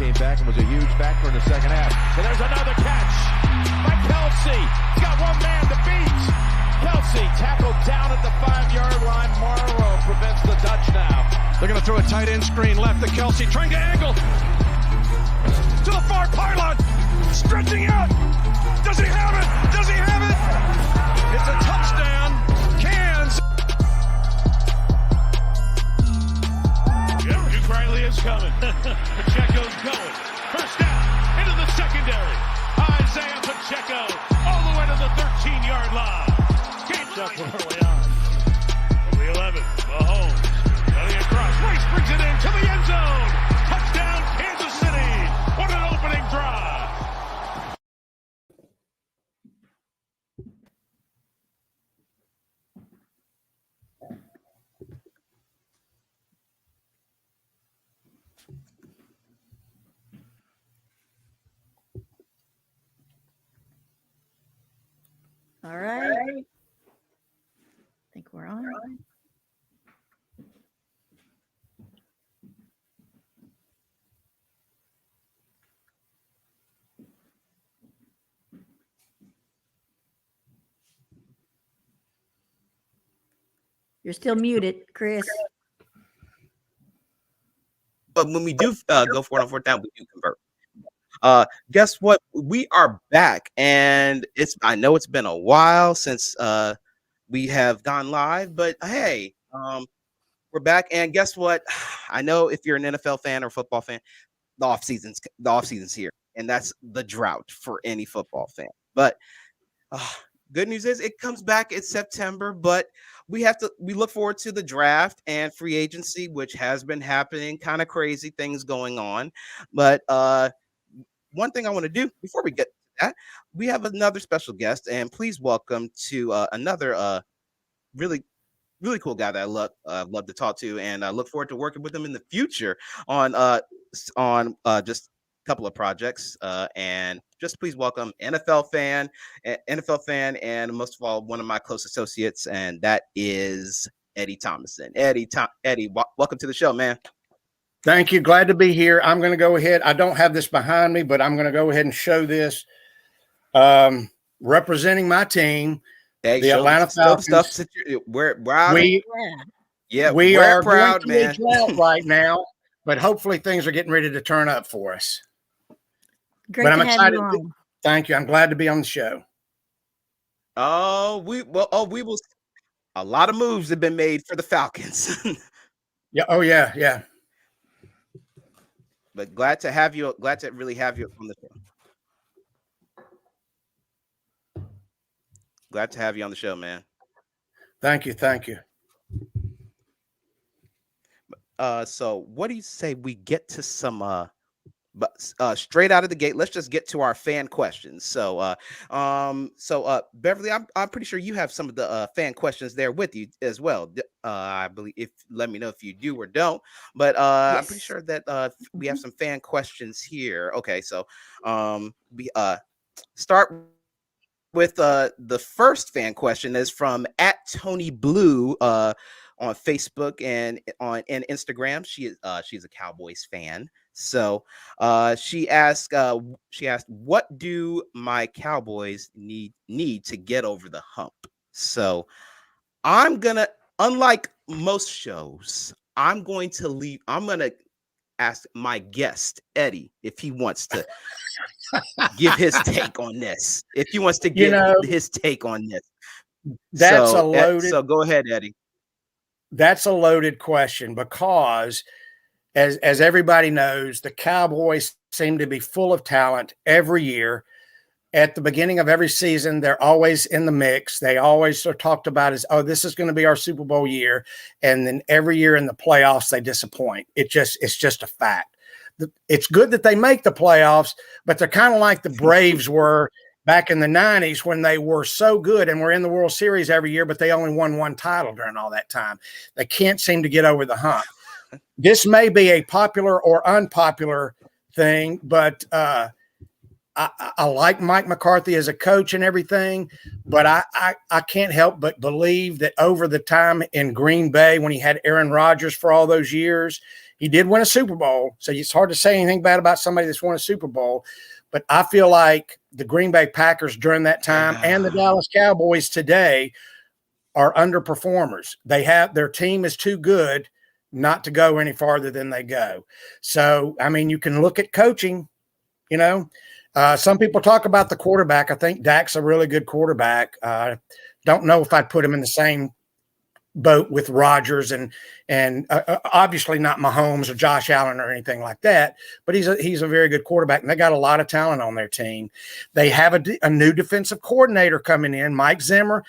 came back and was a huge factor in the second half. And there's another catch by Kelsey. He's got one man to beat. Kelsey tackled down at the 5-yard line. Morrow prevents the touchdown. They're going to throw a tight end screen left to Kelsey, trying to angle to the far pylon, stretching out. Does he have it? Does he have it? It's a touchdown, Kansas. Yep, Duke Riley is coming. Pacheco's going. First down into the secondary. Isaiah Pacheco all the way to the 13-yard line. Gates up early on. From the 11, Mahomes cutting across. Rice brings it into the end zone. Touchdown, Kansas City. What an opening drive. All right. I think we're on. You're still muted, Chris. But when we do go for it on fourth down, we do convert. Guess what? We are back, and I know it's been a while since we have gone live, but hey, we're back. And guess what? I know if you're an NFL fan or football fan, the off season's here, and that's the drought for any football fan. But good news is it comes back in September, but we look forward to the draft and free agency, which has been happening, kind of crazy things going on. But one thing I want to do before we get to that, we have another special guest, and please welcome to another really, really cool guy that I love to talk to, and I look forward to working with him in the future on just a couple of projects. And just please welcome NFL fan, and most of all, one of my close associates, and that is Eddy Thomason. Eddy, welcome to the show, man. Thank you. Glad to be here. I'm going to go ahead. I don't have this behind me, but I'm going to go ahead and show this. Representing my team, the Atlanta Falcons. We're proud, man. Right now, but hopefully things are getting ready to turn up for us. Great but I'm to excited. have you on. Thank you. I'm glad to be on the show. We will. A lot of moves have been made for the Falcons. Yeah. Oh yeah. Yeah. But glad to have you. Glad to really have you on the show. Glad to have you on the show, man. Thank you. Thank you. So what do you say we get to some straight out of the gate? Let's just get to our fan questions. So Beverly, I'm pretty sure you have some of the fan questions there with you as well. I believe, let me know if you do or don't, but yes. I'm pretty sure that we have some fan questions here. Okay, so we start with the first fan question is from @TonyBlue on Facebook and on Instagram. She's a Cowboys fan. So she asked, what do my Cowboys need to get over the hump? So I'm gonna, unlike most shows, I'm going to ask my guest Eddy if he wants to give his take on this. If he wants to give his take on this. So go ahead, Eddy. That's a loaded question because as everybody knows, the Cowboys seem to be full of talent every year. At the beginning of every season, they're always in the mix. They always are talked about as, oh, this is going to be our Super Bowl year. And then every year in the playoffs, they disappoint. It's just a fact. It's good that they make the playoffs, but they're kind of like the Braves were back in the 90s when they were so good and were in the World Series every year, but they only won one title during all that time. They can't seem to get over the hump. This may be a popular or unpopular thing, but I like Mike McCarthy as a coach and everything, but I can't help but believe that over the time in Green Bay, when he had Aaron Rodgers for all those years, He did win a Super Bowl, so it's hard to say anything bad about somebody that's won a Super Bowl. But I feel like the Green Bay Packers during that time and the Dallas Cowboys today are underperformers. Their team is too good not to go any farther than they go. So, I mean, you can look at coaching, you know. Some people talk about the quarterback. I think Dak's a really good quarterback. Don't know if I'd put him in the same boat with Rodgers and obviously not Mahomes or Josh Allen or anything like that, but he's a very good quarterback, and they got a lot of talent on their team. They have a new defensive coordinator coming in, Mike Zimmer,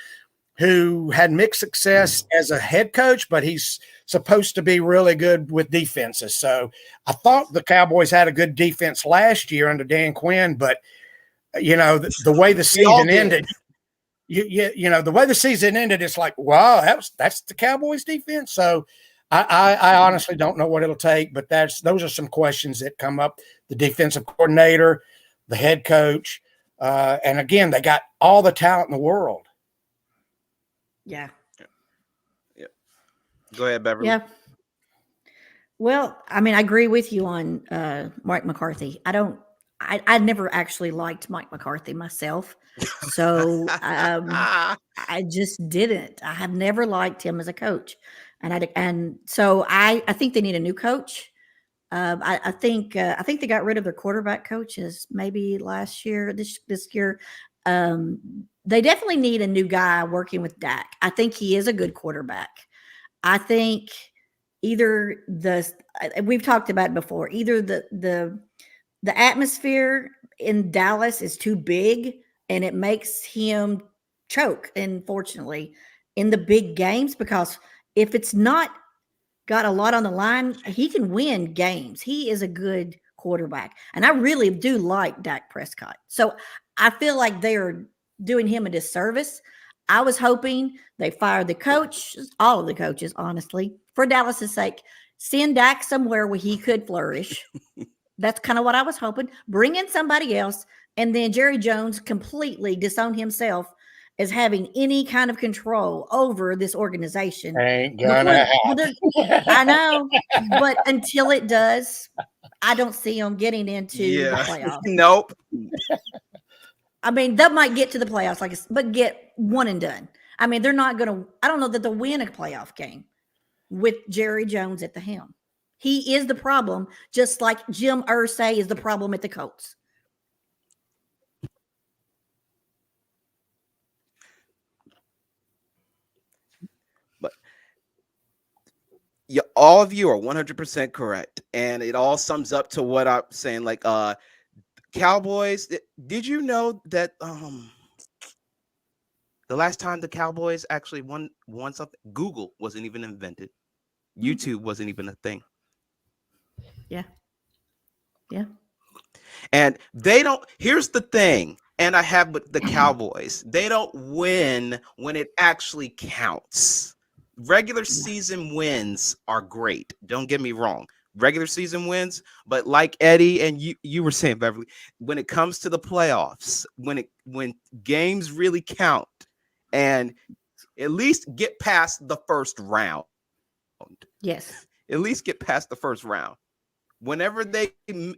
who had mixed success as a head coach, but he's supposed to be really good with defenses. So I thought the Cowboys had a good defense last year under Dan Quinn, but you know, the way the season ended, you know, the way the season ended, it's like, wow, that's the Cowboys defense. So I honestly don't know what it'll take, but those are some questions that come up. The defensive coordinator, the head coach, and again, they got all the talent in the world. Yeah. Go ahead, Beverly. Yeah. Well, I mean, I agree with you on Mike McCarthy. I never actually liked Mike McCarthy myself. So I just didn't. I have never liked him as a coach. And so I think they need a new coach. I think they got rid of their quarterback coaches maybe last year, this year. They definitely need a new guy working with Dak. I think he is a good quarterback. I think we've talked about it before, either the atmosphere in Dallas is too big and it makes him choke, unfortunately, in the big games, because if it's not got a lot on the line, he can win games. He is a good quarterback. And I really do like Dak Prescott. So I feel like they are doing him a disservice. I was hoping they fired the coach, all of the coaches, honestly, for Dallas's sake. Send Dak somewhere where he could flourish. That's kind of what I was hoping. Bring in somebody else, and then Jerry Jones completely disown himself as having any kind of control over this organization. Ain't gonna happen. I know, but until it does, I don't see them getting into the playoffs. Nope. I mean, they might get to the playoffs, but get one and done. I mean, they're not going to – I don't know that they'll win a playoff game with Jerry Jones at the helm. He is the problem, just like Jim Irsay is the problem at the Colts. But all of you are 100% correct, and it all sums up to what I'm saying. Like, Cowboys. Did you know that the last time the Cowboys actually won something, Google wasn't even invented. YouTube wasn't even a thing. Yeah. Yeah. And they don't. Here's the thing. And I have with the Cowboys, they don't win when it actually counts. Regular season wins are great. Don't get me wrong. Regular season wins, but like Eddie and you were saying, Beverly, when it comes to the playoffs, when games really count, and at least get past the first round. Yes. At least get past the first round. Whenever they've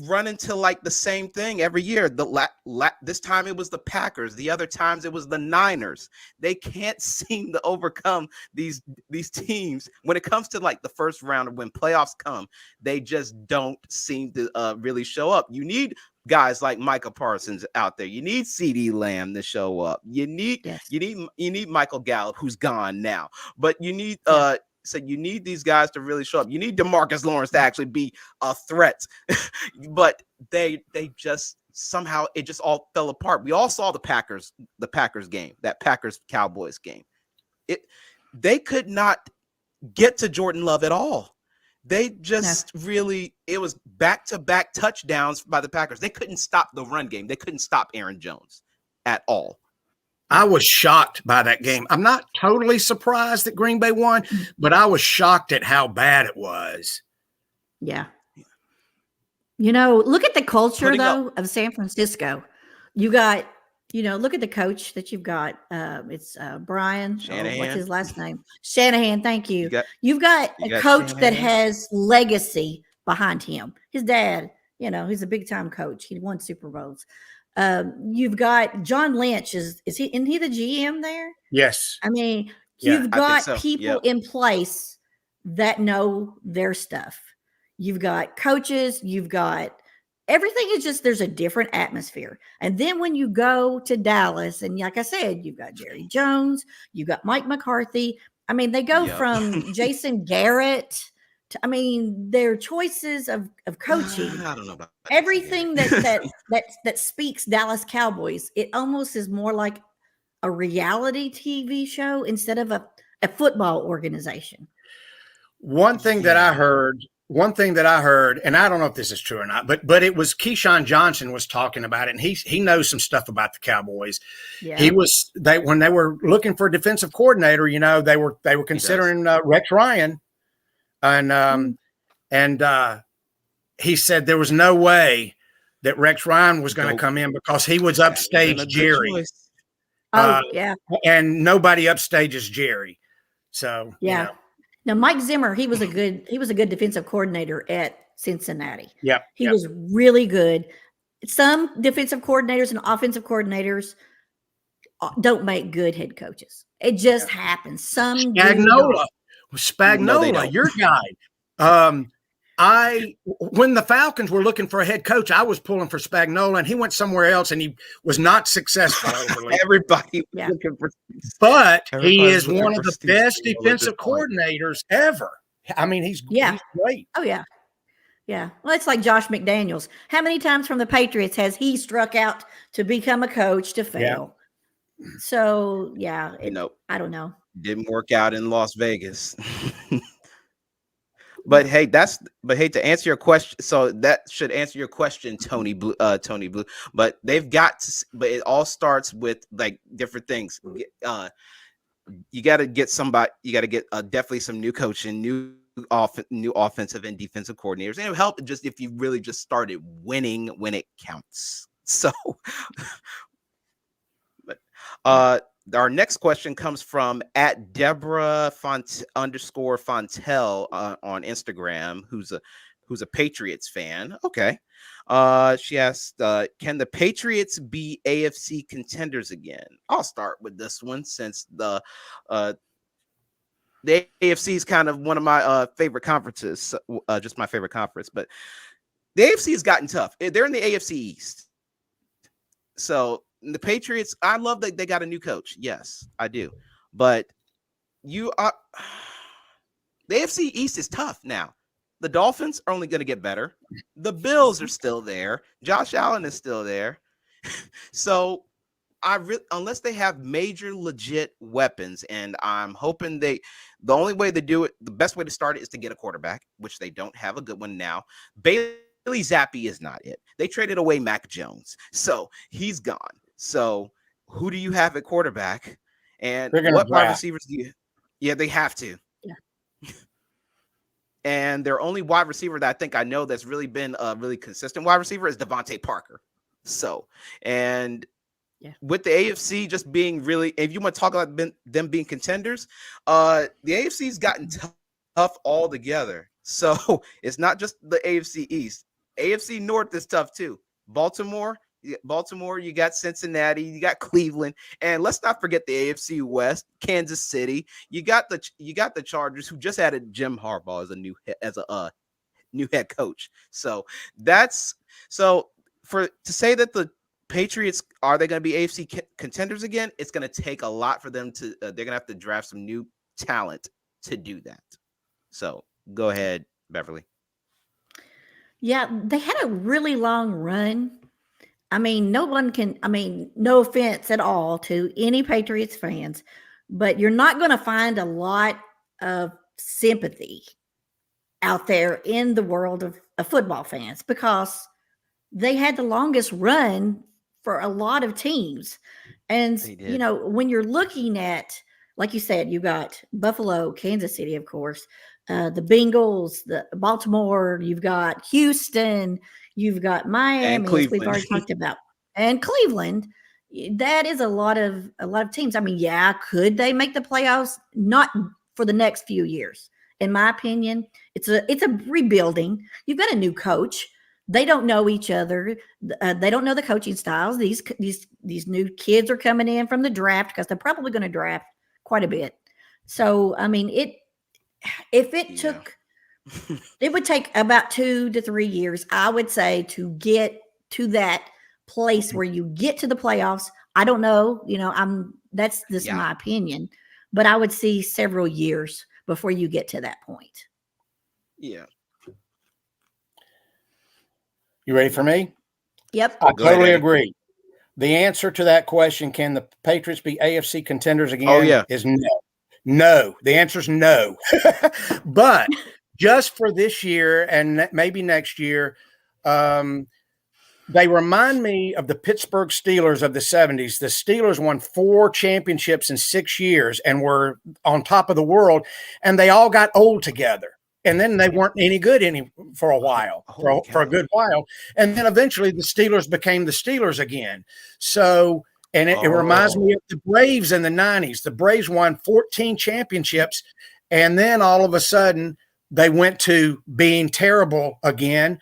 run into like the same thing every year. This time it was the Packers. The other times it was the Niners. They can't seem to overcome these teams when it comes to like the first round, or when playoffs come. They just don't seem to really show up. You need guys like Micah Parsons out there. You need CeeDee Lamb to show up. You need Michael Gallup, who's gone now. But you need So you need these guys to really show up. You need DeMarcus Lawrence to actually be a threat. But they just somehow it just all fell apart. We all saw the Packers game, that Packers Cowboys game. They could not get to Jordan Love at all. They just really, it was back-to-back touchdowns by the Packers. They couldn't stop the run game. They couldn't stop Aaron Jones at all. I was shocked by that game. I'm not totally surprised that Green Bay won, but I was shocked at how bad it was. Yeah. You know, look at the culture, of San Francisco. You got look at the coach that you've got. It's Brian. What's Shanahan. his last name? Shanahan. Thank you. You You've got you a got coach that Shanahan. has legacy behind him. His dad, he's a big time coach. He won Super Bowls. You've got John Lynch. Isn't he the GM there? Yes. I mean, Yeah, you've I think got so. people Yep. in place that know their stuff. You've got coaches. You've got everything is just there's a different atmosphere. And then when you go to Dallas, and like I said, you've got Jerry Jones, you've got Mike McCarthy. I mean, they go Yep. from Jason Garrett to, their choices of coaching. I don't know about Everything that speaks Dallas Cowboys, it almost is more like a reality TV show instead of a football organization. One thing that I heard, and I don't know if this is true or not, but it was Keyshawn Johnson was talking about it, and he knows some stuff about the Cowboys. Yeah. When they were looking for a defensive coordinator, they were considering Rex Ryan, and he said there was no way that Rex Ryan was going to come in because he was upstage Jerry. Yeah. And nobody upstages Jerry. So yeah. Now, Mike Zimmer, he was a good defensive coordinator at Cincinnati. Yeah. He was really good. Some defensive coordinators and offensive coordinators don't make good head coaches. It just happens. Some Spagnuolo, your guy. When the Falcons were looking for a head coach, I was pulling for Spagnuolo, and he went somewhere else, and he was not successful. Everybody was looking for, but he is one of the best defensive coordinators ever. I mean, he's great. Oh yeah, yeah. Well, it's like Josh McDaniels. How many times from the Patriots has he struck out to become a coach to fail? Yeah. So yeah, I don't know. Didn't work out in Las Vegas. But hey, to answer your question, so that should answer your question, Tony Blue. But they've got to, but it all starts with like different things. You got to get somebody. You got to get definitely some new coaching, new offensive and defensive coordinators, and it would help just if you really just started winning when it counts. So, but our next question comes from at Deborah _Fontel on Instagram, who's a Patriots fan. Okay. She asked, can the Patriots be AFC contenders again? I'll start with this one since the AFC is kind of one of my favorite conferences, just my favorite conference. But the AFC has gotten tough. They're in the AFC East. So the Patriots, I love that they got a new coach. Yes, I do. But the AFC East is tough now. The Dolphins are only going to get better. The Bills are still there. Josh Allen is still there. So unless they have major legit weapons, and I'm hoping the only way to do it, the best way to start it is to get a quarterback, which they don't have a good one now. Bailey Zappi is not it. They traded away Mac Jones, so he's gone. So who do you have at quarterback? And what wide receivers do you? Yeah, they have to. Yeah. And their only wide receiver that I think I know that's really been a really consistent wide receiver is Devontae Parker. So, and with the AFC just being really, if you want to talk about them being contenders, the AFC's gotten tough altogether. So it's not just the AFC East. AFC North is tough too. Baltimore, you got Cincinnati, you got Cleveland, and let's not forget the AFC West, Kansas City. You got the Chargers, who just added Jim Harbaugh as a new head coach. So to say that the Patriots are they going to be AFC contenders again? It's going to take a lot for them to. They're going to have to draft some new talent to do that. So go ahead, Beverly. Yeah, they had a really long run. I mean, no offense at all to any Patriots fans, but you're not going to find a lot of sympathy out there in the world of football fans because they had the longest run for a lot of teams. And, when you're looking at, like you said, you got Buffalo, Kansas City, of course, the Bengals, the Baltimore, you've got Houston, you've got Miami, as we've already talked about, and Cleveland. that is a lot of teams. I mean, yeah, could they make the playoffs? Not for the next few years. In my opinion, it's a rebuilding. You've got a new coach. They don't know each other. They don't know the coaching styles. These new kids are coming in from the draft because they're probably going to draft quite a bit. So, I mean, it would take about 2 to 3 years, I would say, to get to that place where you get to the playoffs. I don't know, that's just my opinion, but I would see several years before you get to that point. Yeah. You ready for me? Yep. I totally agree. The answer to that question, can the Patriots be AFC contenders again? Is no. No. The answer is no. But just for this year and maybe next year, they remind me of the Pittsburgh Steelers of the 70s. The Steelers won 4 championships in 6 years and were on top of the world, and they all got old together. And then they weren't any good for a while, for a good while. And then eventually the Steelers became the Steelers again. So, and it reminds me of the Braves in the 90s. The Braves won 14 championships, and then all of a sudden they went to being terrible again.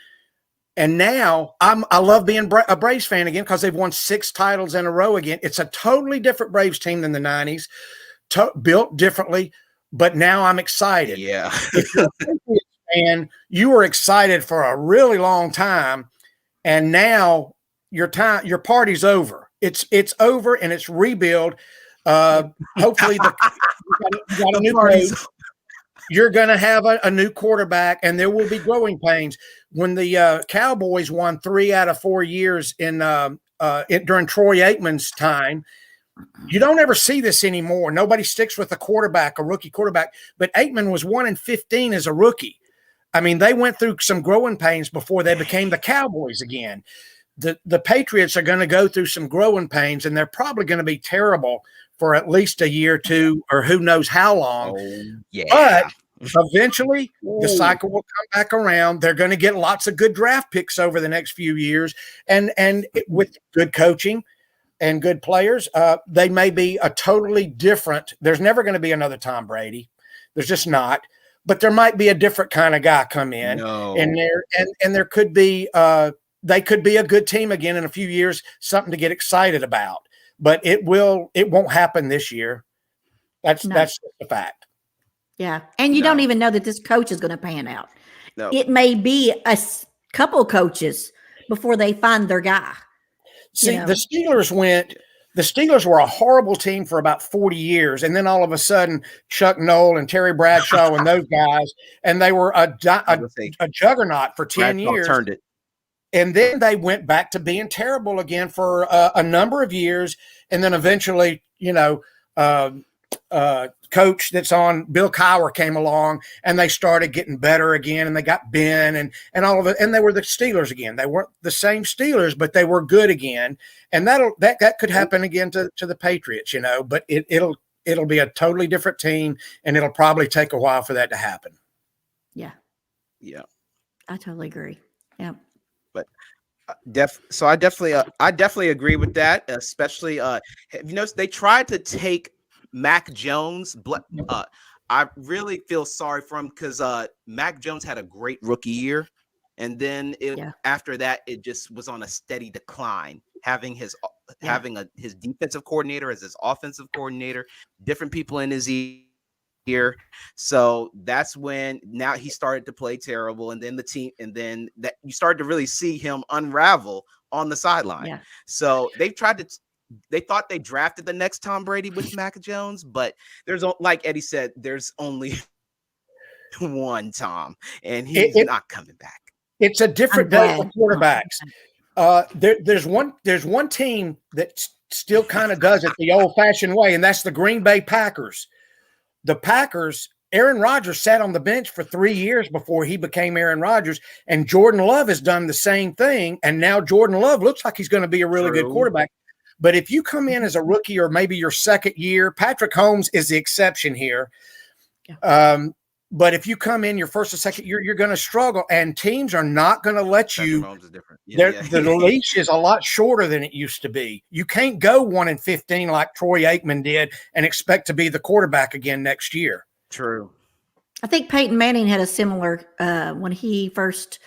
And now I love being a Braves fan again because they've won 6 titles in a row again. It's a totally different Braves team than the 90s, built differently. But now I'm excited. Yeah. If you're a Patriots fan, you were excited for a really long time, and now your party's over. It's over, and it's rebuild. Hopefully, you got a new coach. You're going to have a new quarterback, and there will be growing pains. When the Cowboys won 3 out of 4 years during Troy Aikman's time, you don't ever see this anymore. Nobody sticks with a rookie quarterback. But Aikman was 1-15 as a rookie. I mean, they went through some growing pains before they became the Cowboys again. The Patriots are going to go through some growing pains, and they're probably going to be terrible for at least a year or two, or who knows how long. But eventually, the cycle will come back around. They're going to get lots of good draft picks over the next few years, and with good coaching and good players, they may be a totally different. There's never going to be another Tom Brady. There's just not. But there might be a different kind of guy come in, and there could be. They could be a good team again in a few years, something to get excited about. But it won't happen this year. That's just a fact. Yeah, and you don't even know that this coach is going to pan out. No. It may be a couple coaches before they find their guy. See, the Steelers were a horrible team for about 40 years. And then all of a sudden, Chuck Noll and Terry Bradshaw and those guys, and they were a juggernaut for 10 years. Turned it. And then they went back to being terrible again for a number of years. And then eventually, coach that's on, Bill Cowher, came along, and they started getting better again, and they got Ben and all of it, and they were the Steelers again. They weren't the same Steelers, but they were good again, and that could happen again to the Patriots, But it'll be a totally different team, and it'll probably take a while for that to happen. Yeah, I totally agree. Yeah, but. So I definitely agree with that. Especially, they tried to take Mac Jones. I really feel sorry for him because Mac Jones had a great rookie year, and then after that, it just was on a steady decline. Having his defensive coordinator as his offensive coordinator, different people in his ear. So that's when now he started to play terrible, and then that you started to really see him unravel on the sideline. Yeah. So they thought they drafted the next Tom Brady with Mac Jones, but there's, like Eddie said, there's only one Tom, and he's not coming back. It's a different day for quarterbacks. There's one team that still kind of does it the old-fashioned way, and that's the Green Bay Packers. The Packers, Aaron Rodgers sat on the bench for 3 years before he became Aaron Rodgers, and Jordan Love has done the same thing, and now Jordan Love looks like he's going to be a really good quarterback. But if you come in as a rookie or maybe your second year, Patrick Holmes is the exception here. But if you come in your first or second year, you're going to struggle, and teams are not going to let you The leash is a lot shorter than it used to be. You can't go 1-15 like Troy Aikman did and expect to be the quarterback again next year. True. I think Peyton Manning had a similar when he first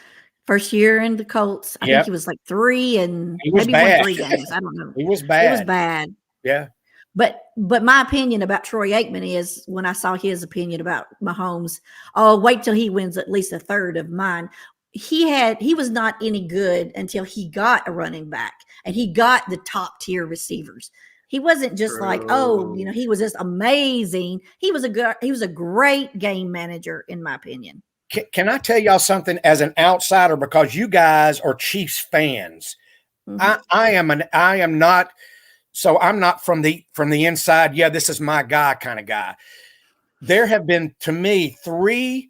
year in the Colts. I think he was like 3 and maybe won 3 games. I don't know. He was bad. It was bad. Yeah. But my opinion about Troy Aikman is, when I saw his opinion about Mahomes, oh, wait till he wins at least a third of mine. He was not any good until he got a running back and he got the top tier receivers. He wasn't just like, oh, he was just amazing. He was a great game manager, in my opinion. Can I tell y'all something as an outsider, because you guys are Chiefs fans? Mm-hmm. I am not. So I'm not from the inside. Yeah, this is my guy kind of guy. There have been, to me, three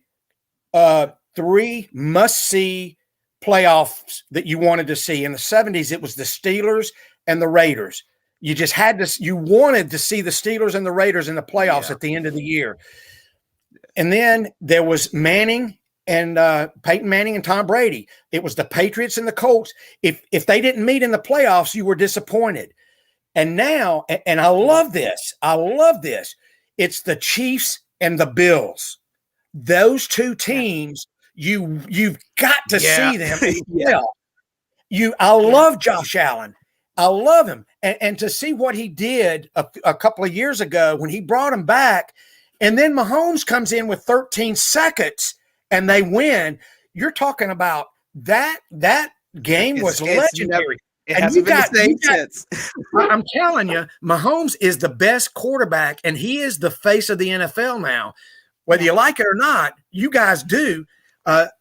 must-see playoffs that you wanted to see. In the 70s, it was the Steelers and the Raiders. You wanted to see the Steelers and the Raiders in the playoffs at the end of the year. And then there was Manning and Peyton Manning and Tom Brady. It was the Patriots and the Colts. If they didn't meet in the playoffs, you were disappointed. And now, and I love this. It's the Chiefs and the Bills. Those two teams, you've got to see them. I love Josh Allen. I love him. And to see what he did a couple of years ago when he brought him back, and then Mahomes comes in with 13 seconds and they win. You're talking about that game was legendary. It hasn't been the same since. I'm telling you, Mahomes is the best quarterback, and he is the face of the NFL now. Whether you like it or not, you guys do. But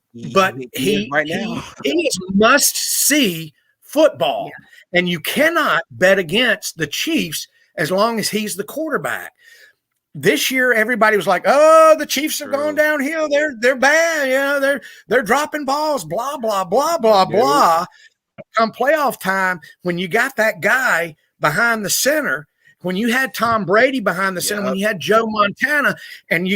he is must-see football, and you cannot bet against the Chiefs as long as he's the quarterback. This year, everybody was like, "Oh, the Chiefs are going downhill. They're bad. They're dropping balls. Blah blah blah blah blah." Come playoff time, when you got that guy behind the center, when you had Tom Brady behind the center, when you had Joe Montana, and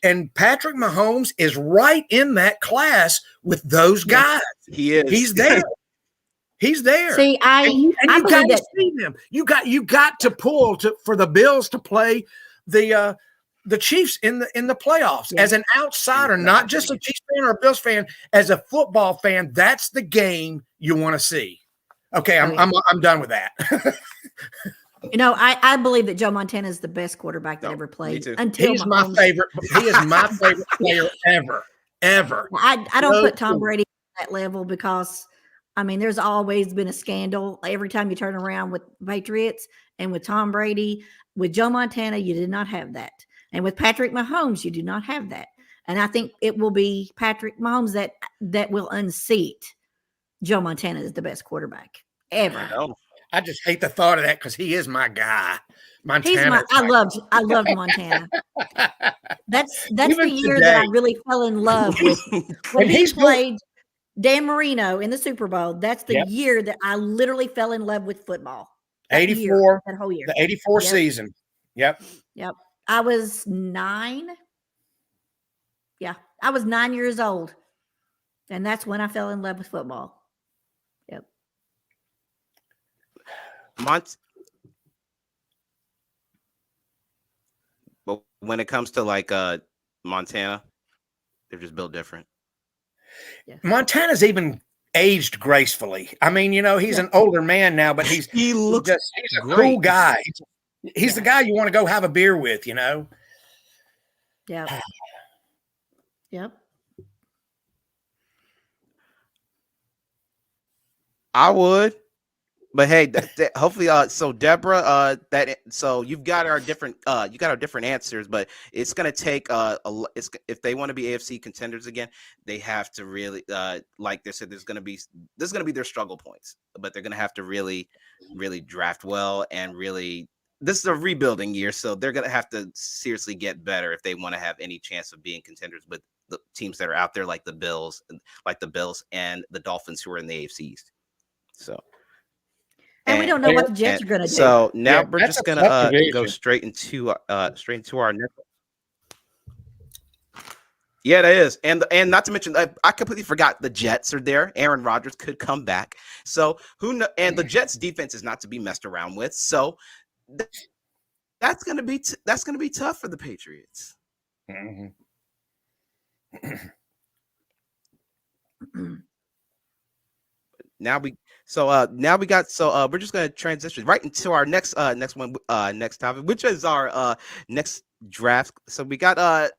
and Patrick Mahomes is right in that class with those guys. He is. He's there. He's there. See, I believe that. See them. You got to pull for the Bills to play the Chiefs in the playoffs. As an outsider, not just a Chiefs fan or a Bills fan, as a football fan, that's the game you want to see. Okay, I'm done with that. I believe that Joe Montana is the best quarterback that ever played. Until he's my favorite. He is my favorite player ever. I don't put Tom Brady at that level because, there's always been a scandal every time you turn around with Patriots, and with Tom Brady. With Joe Montana, you did not have that. And with Patrick Mahomes, you do not have that. And I think it will be Patrick Mahomes that will unseat Joe Montana as the best quarterback ever. I just hate the thought of that because he is my guy. Montana. I loved Montana. That's the year that I really fell in love with when he played Dan Marino in the Super Bowl. That's the year that I literally fell in love with football. 84, that whole year. The 84 season. Yep. I was 9. Yeah, I was 9 years old. And that's when I fell in love with football. Yep. But when it comes to Montana, they're just built different. Yeah. Montana's even aged gracefully. He's an older man now, but he's a cool guy. He's the guy you want to go have a beer with, Yeah. Yep. I would, but hey, hopefully, so Deborah, so you've got our different, answers, but it's gonna take if they want to be AFC contenders again, they have to really, like they said, this is gonna be their struggle points, but they're gonna have to really, really draft well and really. This is a rebuilding year, so they're gonna have to seriously get better if they want to have any chance of being contenders with the teams that are out there, like the Bills and the Dolphins, who are in the AFC East. So, and we don't know what the Jets are going to do. So now we're just going to go straight into our next. Yeah, that is, and not to mention, I completely forgot the Jets are there. Aaron Rodgers could come back, so and the Jets defense is not to be messed around with. So that's gonna be tough for the Patriots. Mm-hmm. Now we got we're just gonna transition right into our next topic, which is our next draft. So we got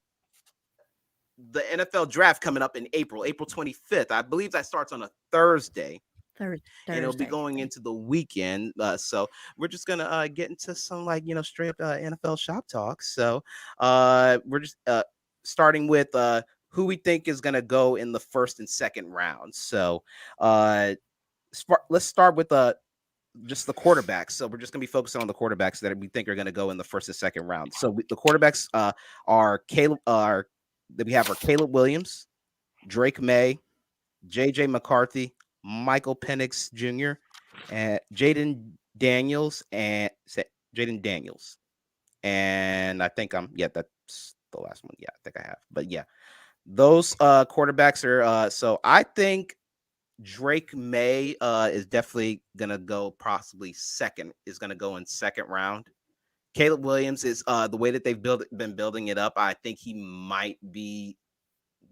the NFL draft coming up in April 25th. I believe that starts on a Thursday. Thursday. And it'll be going into the weekend. So we're just gonna get into some straight up NFL shop talk. So we're just starting with who we think is gonna go in the first and second round. So let's start with just the quarterbacks. So we're just gonna be focusing on the quarterbacks that we think are gonna go in the first and second round. So the quarterbacks are Caleb Williams, Drake May, JJ McCarthy, Michael Penix Jr., and Jaden Daniels. And I think that's the last one. Yeah, I think I have. But yeah, those quarterbacks are so I think Drake May is definitely gonna go possibly is gonna go in second round. Caleb Williams is the way that they've been building it up. I think he might be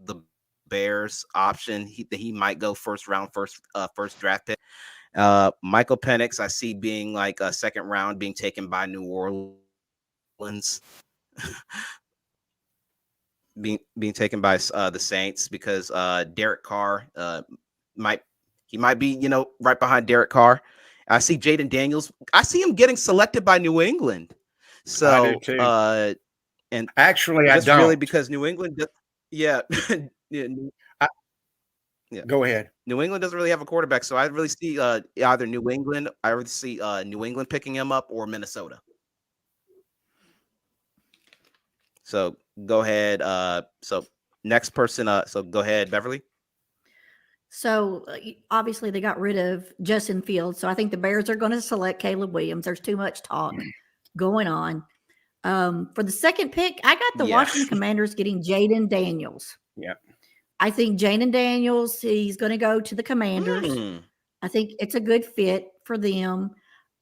the Bears option. He might go first draft pick. Michael Penix, I see being like a second round, being taken by New Orleans, being taken by the Saints, because Derek Carr might be right behind Derek Carr. I see Jaden Daniels. I see him getting selected by New England. So I do too. And actually, I don't really because New England. Yeah. Go ahead. New England doesn't really have a quarterback, so I really see either New England. I really see New England picking him up, or Minnesota. So go ahead. So next person. So go ahead, Beverly. So obviously they got rid of Justin Fields, so I think the Bears are going to select Caleb Williams. There's too much talk going on. For the second pick, I got the Washington Commanders getting Jaden Daniels. Yeah. I think Jaden Daniels, he's going to go to the Commanders. I think it's a good fit for them.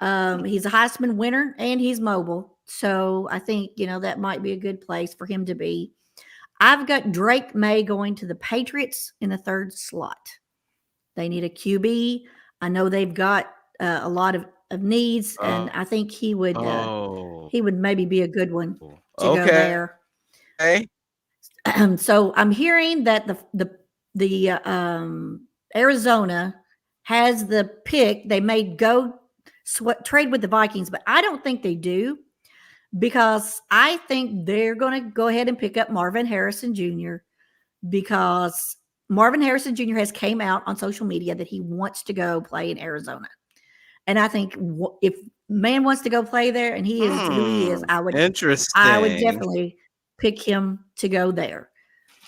He's a Heisman winner and he's mobile. So I think, that might be a good place for him to be. I've got Drake May going to the Patriots in the third slot. They need a QB. I know they've got a lot of needs, and I think he would maybe be a good one to go there. Okay. So I'm hearing that the Arizona has the pick. They may go trade with the Vikings, but I don't think they do, because I think they're going to go ahead and pick up Marvin Harrison Jr. because Marvin Harrison Jr. has came out on social media that he wants to go play in Arizona. And I think if man wants to go play there and he is who he is, I would definitely pick him to go there.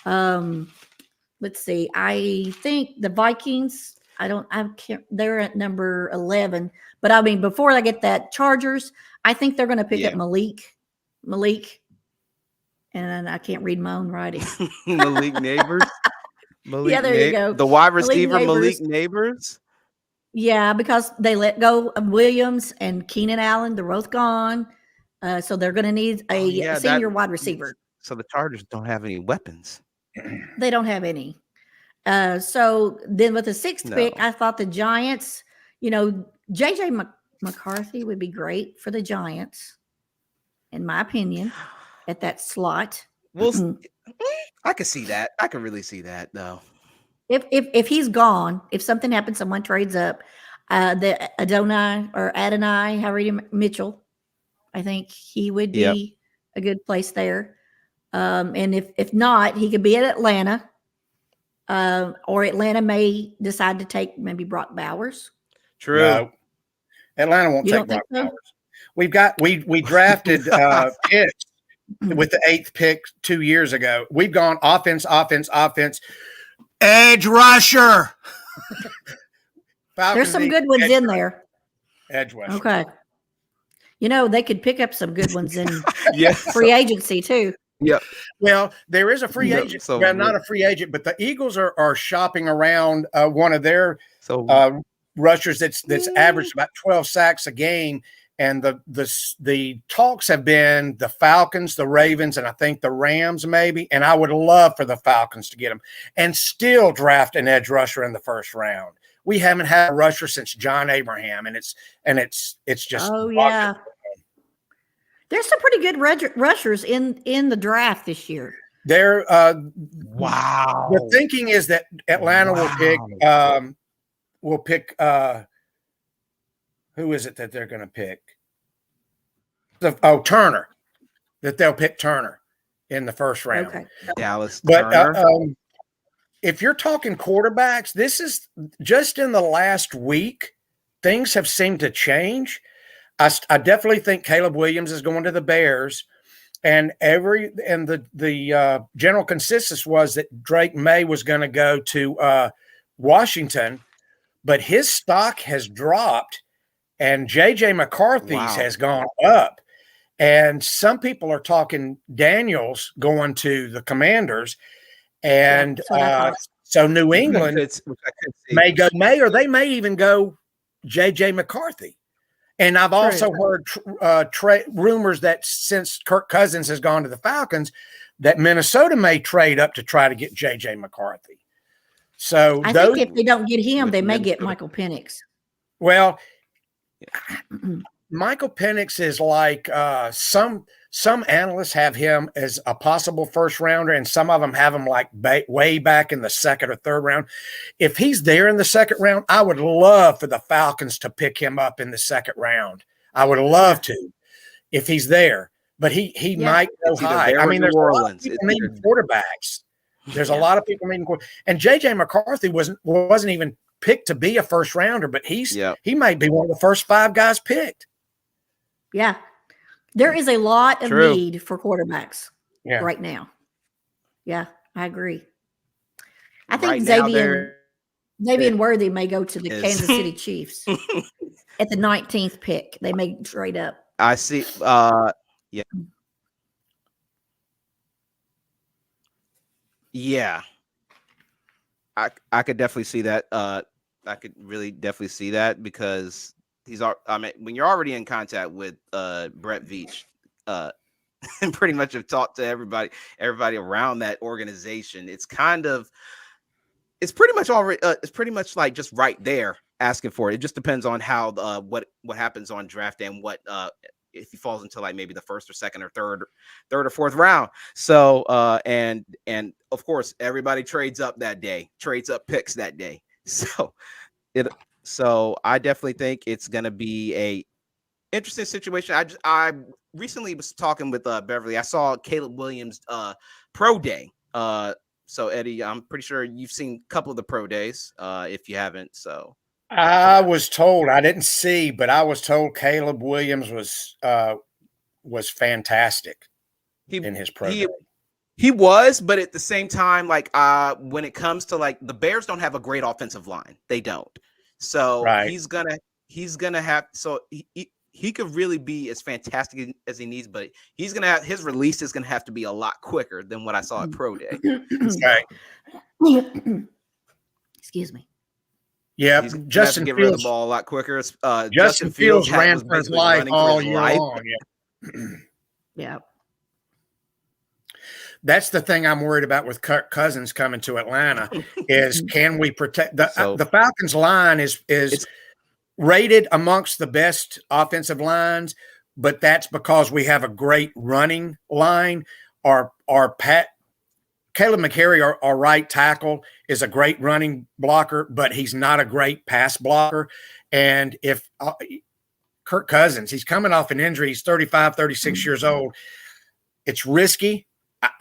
Let's see. I think the Vikings, they're at number 11, but I mean, before I get that, Chargers, I think they're going to pick up Malik, and I can't read my own writing. Malik Neighbors. There you go. The wide receiver, Malik Neighbors. Yeah, because they let go of Williams and Keenan Allen. They're both gone. So they're going to need a senior wide receiver. So the Chargers don't have any weapons. They don't have any. So then with the sixth pick, I thought the Giants, J.J. McCarthy would be great for the Giants, in my opinion, at that slot. Well, I could see that. I could really see that, though. If he's gone, if something happens, someone trades up, the Adonai, Harry Mitchell, I think he would be a good place there. And if not, he could be at Atlanta, or Atlanta may decide to take maybe Brock Bowers. True. No, Atlanta won't take Brock Bowers. We drafted Pitts with the 8th pick 2 years ago. We've gone offense, edge rusher. There's some good ones in there. Edge rusher. Okay. They could pick up some good ones in free agency too. Yep. Well, there is a free Yep, agent. so Well, not a free agent, but the Eagles are shopping around one of their So rushers that's averaged about 12 sacks a game. And the talks have been the Falcons, the Ravens, and I think the Rams maybe. And I would love for the Falcons to get him and still draft an edge rusher in the first round. We haven't had a rusher since John Abraham, and it's just yeah. There's some pretty good rushers in the draft this year. They're wow. The thinking is that Atlanta will pick who is it that they're going to pick? Turner. That they'll pick Turner in the first round. Okay. Dallas But Turner. if you're talking quarterbacks, this is just in the last week, things have seemed to change. I definitely think Caleb Williams is going to the Bears, and the general consensus was that Drake May was going to go to Washington, but his stock has dropped, and J.J. McCarthy's has gone up. And some people are talking Daniels going to the Commanders, and so New England may go May, or they may even go J.J. McCarthy. And I've also heard rumors that since Kirk Cousins has gone to the Falcons, that Minnesota may trade up to try to get J.J. McCarthy. So I think if they don't get him, they may get Michael Penix. Well, Michael Penix is like some analysts have him as a possible first rounder, and some of them have him like way back in the second or third round. If he's there in the second round, I would love for the Falcons to pick him up in the second round. I would love to if he's there, but he might go high. I mean, there's a lot of people needing quarterbacks. There's a lot of people needing quarterbacks. And J.J. McCarthy wasn't even picked to be a first rounder, but he might be one of the first 5 guys picked. Yeah. There is a lot of need for quarterbacks right now. Yeah, I agree. I think Xavier Worthy may go to the Kansas City Chiefs at the 19th pick. They may trade up. I see. Yeah. I could definitely see that. I could really definitely see that because when you're already in contact with Brett Veach, and pretty much have talked to everybody around that organization, it's pretty much already it's pretty much like just right there asking for it. It just depends on how what happens on draft day and what if he falls into like maybe the first or second or third or fourth round. So and of course everybody trades up picks that day. So I definitely think it's going to be a interesting situation. I recently was talking with Beverly. I saw Caleb Williams pro day. So Eddie, I'm pretty sure you've seen a couple of the pro days. If you haven't, so I was told, I didn't see, but I was told Caleb Williams was fantastic in his pro day. He was, but at the same time, like when it comes to like the Bears don't have a great offensive line. They don't. So he's gonna have he could really be as fantastic as he needs, but he's gonna have his release is gonna have to be a lot quicker than what I saw at pro day. Excuse me. Yeah, Justin get Fields, rid of the ball a lot quicker. Justin Fields ran for his life all year long. Yeah. That's the thing I'm worried about with Kirk Cousins coming to Atlanta is can we protect the Falcons line is rated amongst the best offensive lines, but that's because we have a great running line. Caleb McCary, our right tackle, is a great running blocker, but he's not a great pass blocker. And if Kirk Cousins, he's coming off an injury, he's 35, 36 years old. It's risky.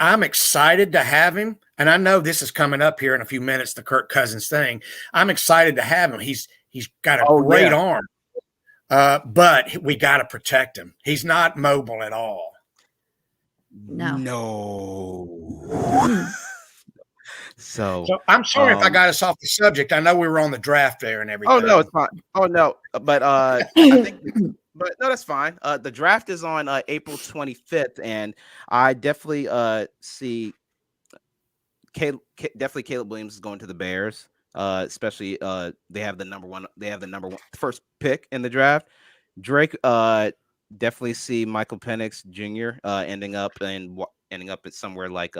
I'm excited to have him. And I know this is coming up here in a few minutes, the Kirk Cousins thing. I'm excited to have him. He's got a great arm, but we got to protect him. He's not mobile at all. No. So I'm sorry if I got us off the subject. I know we were on the draft there and everything. Oh no, it's fine. Oh no, but I think But no, that's fine. The draft is on April 25th, and I definitely see definitely Caleb Williams is going to the Bears. Especially they have the number one first pick in the draft. Drake definitely see Michael Penix Jr. Ending up at somewhere like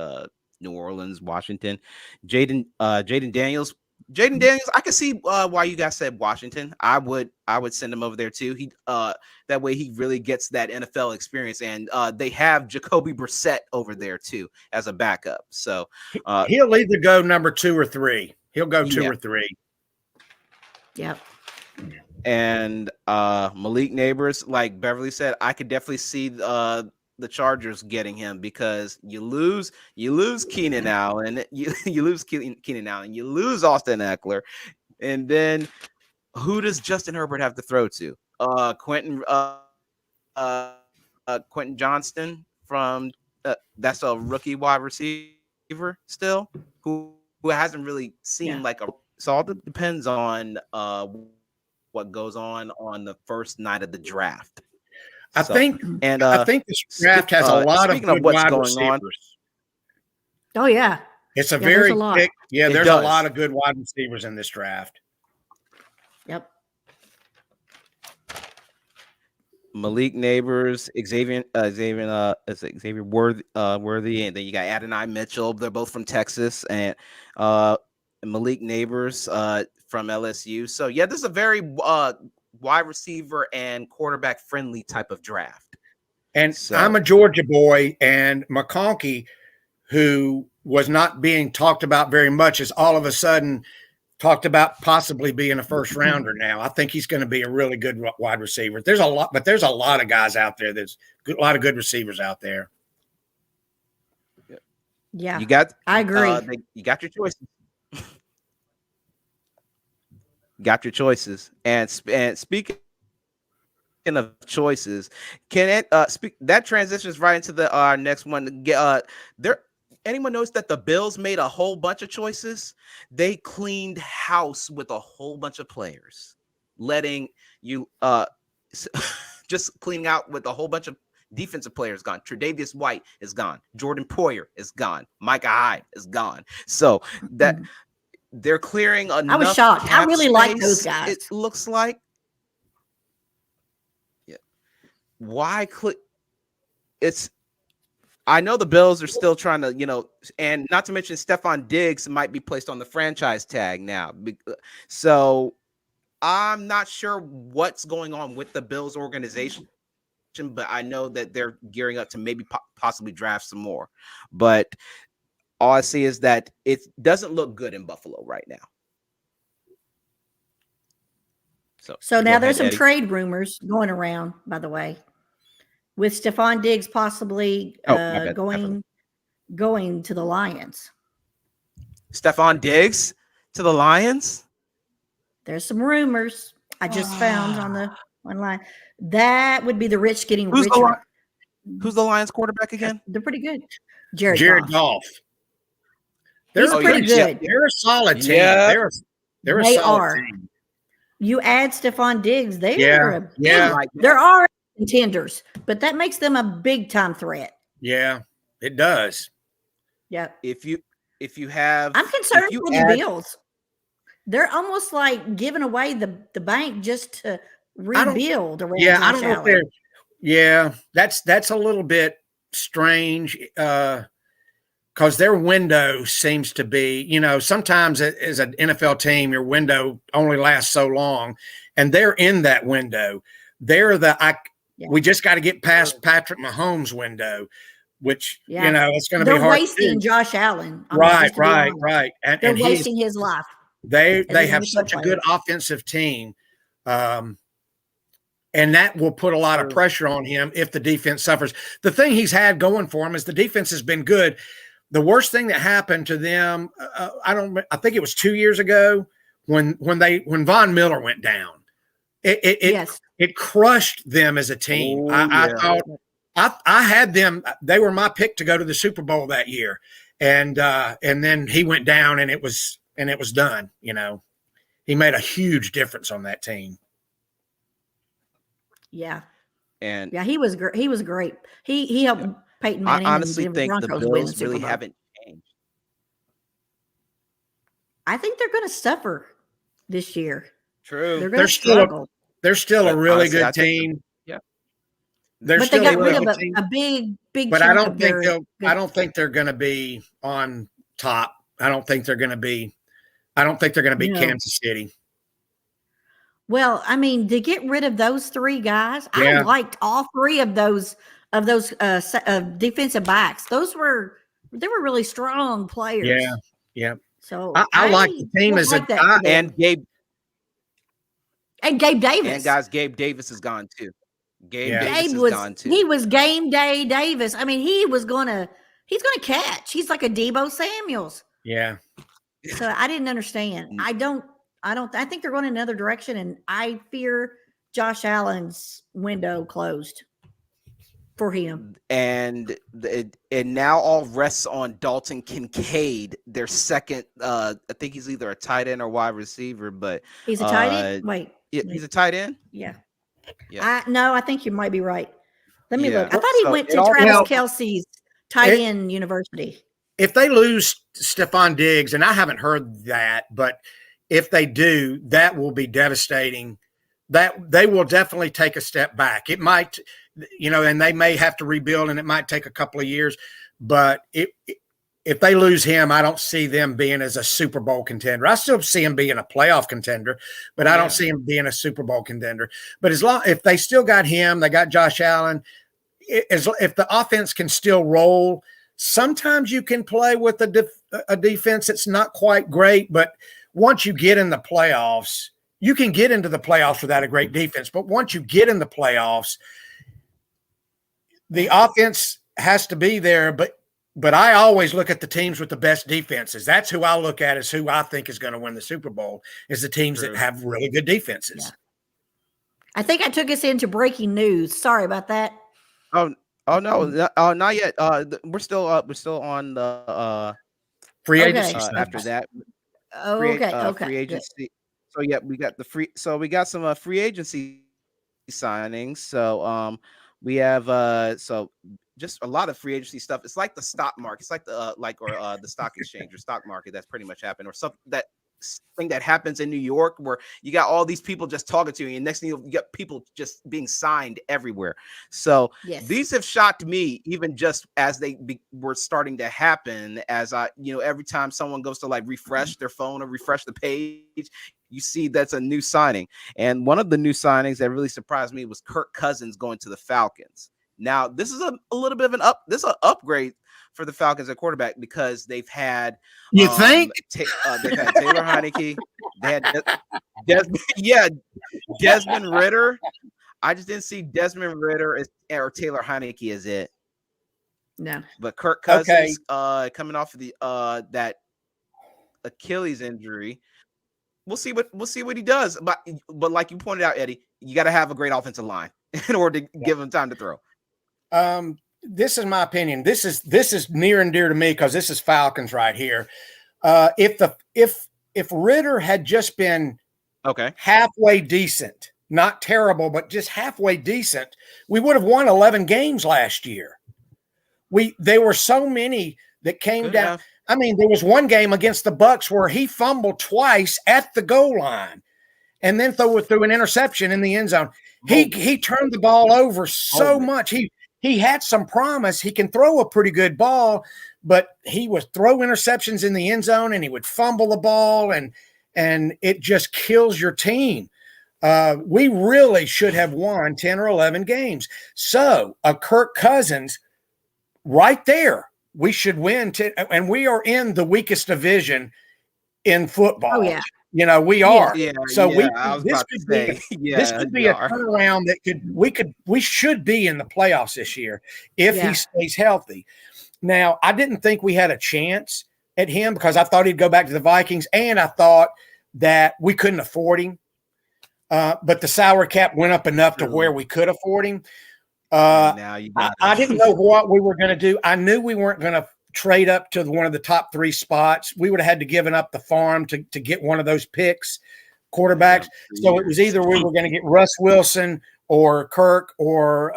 New Orleans, Washington. Jaden Daniels. I can see why you guys said Washington. I would send him over there too. He that way he really gets that NFL experience, and they have Jacoby Brissett over there too as a backup. So he'll either go number 2 or 3. He'll go 2 or 3. Yep. And Malik Neighbors, like Beverly said, I could definitely see the Chargers getting him, because you lose Keenan Allen, you lose Keenan Allen, you lose Austin Eckler, and then who does Justin Herbert have to throw to? Quentin Johnston from that's a rookie wide receiver still, who hasn't really seemed like a. So all depends on what goes on the first night of the draft. I think this draft has a lot of good wide receivers. Oh yeah, it's a very thick. Yeah, there's a lot of good wide receivers in this draft. Yep. Malik Neighbors, Xavier Worthy, and then you got Adonai Mitchell. They're both from Texas, and Malik Neighbors from LSU. So yeah, this is a very wide receiver and quarterback friendly type of draft. And so, I'm a Georgia boy, and McConkey, who was not being talked about very much, is all of a sudden talked about possibly being a first rounder now. I think he's going to be a really good wide receiver. There's a lot of guys out there. There's a lot of good receivers out there. Yeah, I agree. You got your choices. Got your choices. And speaking of choices, can it that transitions right into the our next one. Anyone notice that the Bills made a whole bunch of choices? They cleaned house with a whole bunch of players, letting you just cleaning out with a whole bunch of defensive players gone. Tre'Davious White is gone. Jordan Poyer is gone. Micah Hyde is gone. So that they're clearing enough. I was shocked. I really like those guys. It looks like. Yeah. Why it's. I know the Bills are still trying to, and not to mention Stephon Diggs might be placed on the franchise tag now. So I'm not sure what's going on with the Bills organization, but I know that they're gearing up to maybe possibly draft some more. But all I see is that it doesn't look good in Buffalo right now. So now there's some trade rumors going around, by the way, with Stephon Diggs possibly going to the Lions. Stephon Diggs to the Lions? There's some rumors I just found on the online. That would be the rich getting richer. Who's the Lions quarterback again? They're pretty good. Jared Goff. He's pretty good. They're a solid team. Yeah. They're a solid team. You add Stephon Diggs, they're contenders, but that makes them a big time threat. Yeah, it does. Yeah. If you have, I'm concerned for the Bills. They're almost like giving away the bank just to rebuild around. Yeah, I don't know if they're. Yeah, that's a little bit strange because their window seems to be, sometimes as an NFL team, your window only lasts so long, and they're in that window. They're we just got to get past Patrick Mahomes' window, which, it's going to be hard. They're wasting Josh Allen. Right. And they're wasting his life. They have such a good offensive team. And that will put a lot of pressure on him if the defense suffers. The thing he's had going for him is the defense has been good. The worst thing that happened to them, I think it was 2 years ago when Von Miller went down. It crushed them as a team. I thought I had them. They were my pick to go to the Super Bowl that year, and then he went down, and it was done. He made a huge difference on that team. Yeah. And Yeah, he was great. He was great. He helped Peyton I Manning and honestly the think the Broncos win the Bills Super really Bowl. haven't changed. I think they're going to suffer this year. True. They're going to struggle. They're still a But really honestly, I good think team. yeah. They're But they still a got really rid of good team. a big But I chunk don't of think their I don't think they're going to be on top. I don't think they're going to beat No. Kansas City. Well, I mean, to get rid of those three guys, I Yeah. liked all three of those defensive backs. They were really strong players. Yeah. Yeah. So I like the team don't as a like that guy. for them. And Gabe Davis. and guys, Gabe Davis is gone too. Gabe Davis Gabe is gone too. He was game day Davis. I mean, he's gonna catch. He's like a Debo Samuels. Yeah. So I didn't understand. I think they're going in another direction, and I fear Josh Allen's window closed for him. And now all rests on Dalton Kincaid, their second. I think he's either a tight end or wide receiver, but He's a tight end. Wait, he's a tight end. yeah. Yeah. I think you might be right. Let me Yeah. look. I thought he went to Travis Kelce's tight end university. If they lose Stephon Diggs, and I haven't heard that, but if they do, that will be devastating. That they will definitely take a step back. It might, and they may have to rebuild, and it might take a couple of years. But if they lose him, I don't see them being as a Super Bowl contender. I still see him being a playoff contender, but I don't see him being a Super Bowl contender. But if they still got him, they got Josh Allen. If the offense can still roll, sometimes you can play with a defense that's not quite great. But once you get in the playoffs, you can get into the playoffs without a great defense. But once you get in the playoffs, the offense has to be there. But I always look at the teams with the best defenses. That's who I look at as who I think is going to win the Super Bowl, is the teams that have really good defenses. Yeah. I think I took us into breaking news. Sorry about that. Oh no, not yet. We're still on the free agency after that. Free agency. So yeah, we got we got some free agency signings. So we have just a lot of free agency stuff. It's like the stock market. It's like the stock exchange or stock market that's pretty much happened, or something that happens in New York where you got all these people just talking to you, and next thing you got people just being signed everywhere. So these have shocked me, even just as they were starting to happen. As every time someone goes to refresh their phone or refresh the page, you see that's a new signing. And one of the new signings that really surprised me was Kirk Cousins going to the Falcons. Now, this is a little bit of an upgrade for the Falcons at quarterback, because they've had they've had Taylor Heineke, they had Desmond Ridder. I just didn't see Desmond Ridder or Taylor Heineke as it. No, but Kirk Cousins coming off of the that Achilles injury. We'll see what he does. But like you pointed out, Eddie, you got to have a great offensive line in order to give him time to throw. This is my opinion. This is near and dear to me because this is Falcons right here. If Ridder had just been halfway decent, not terrible, but just halfway decent, we would have won 11 games last year. There were so many that came down. Enough. I mean, there was one game against the Bucs where he fumbled twice at the goal line and then threw an interception in the end zone. He turned the ball over so much. He had some promise. He can throw a pretty good ball, but he would throw interceptions in the end zone and he would fumble the ball, and it just kills your team. We really should have won 10 or 11 games. So a Kirk Cousins right there, we should win 10, and we are in the weakest division in football. Oh, yeah. We are. Yeah, so this could be a turnaround that we should be in the playoffs this year if he stays healthy. Now, I didn't think we had a chance at him because I thought he'd go back to the Vikings, and I thought that we couldn't afford him. But the salary cap went up enough to where we could afford him. I didn't know what we were going to do. I knew we weren't going to trade up to one of the top 3 spots. We would have had to given up the farm to get one of those picks, quarterbacks. So it was either we were going to get Russ Wilson or Kirk or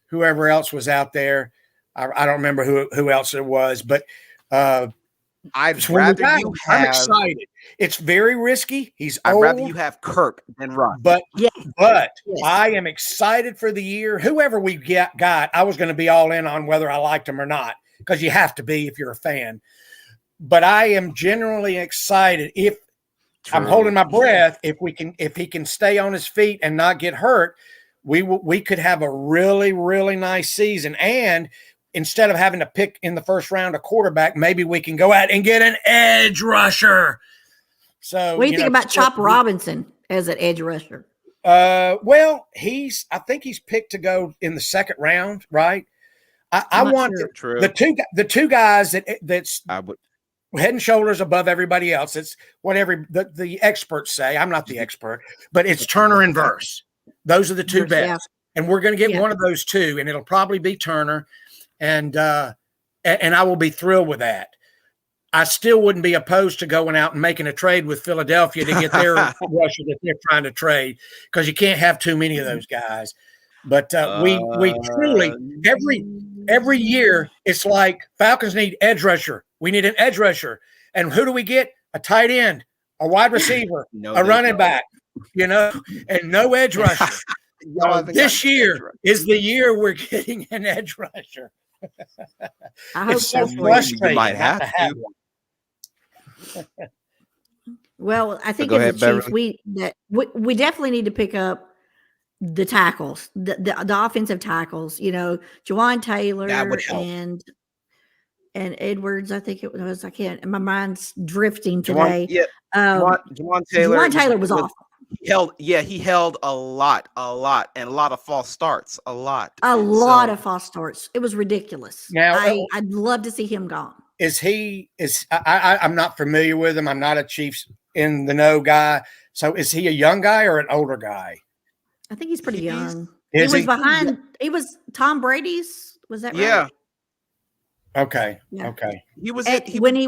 whoever else was out there. I don't remember who else it was, but I'd rather you have. I'm excited. It's very risky. I'd old. rather you have Kirk than Russ. But Yes. I am excited for the year. Whoever we got, I was going to be all in on whether I liked him or not, because you have to be if you're a fan. But I am genuinely excited. If I'm holding my breath, if he can stay on his feet and not get hurt, we could have a really, really nice season. And instead of having to pick in the first round a quarterback, maybe we can go out and get an edge rusher. So What do you think about Chop Robinson as an edge rusher? Well, I think he's picked to go in the second round, right? I want sure. the two guys that's head and shoulders above everybody else. It's what the experts say. I'm not the expert, but it's Turner and Verse. Those are the two best. Yeah. And we're going to get one of those two, and it'll probably be Turner. And I will be thrilled with that. I still wouldn't be opposed to going out and making a trade with Philadelphia to get their rusher that they're trying to trade, because you can't have too many of those guys. But we truly every year it's like Falcons need edge rusher. We need an edge rusher, and who do we get? A tight end, a wide receiver, a running back, and no edge rusher. This year is the year we're getting an edge rusher. I hope it's so frustrating. You might have to. Well, I think as the Chiefs, we definitely need to pick up the tackles, the offensive tackles. Jawan Taylor and Edwards. I think it was. I can't. My mind's drifting today. Jawan Taylor. Jawan Taylor was awful. He held a lot, and a lot of false starts. A lot of false starts. It was ridiculous. Now, I'd love to see him gone. I'm not familiar with him. I'm not a Chiefs in the know guy. So is he a young guy or an older guy? I think he's pretty young. He was Tom Brady's. Was that right? Yeah. Okay. Yeah. Okay. He was when he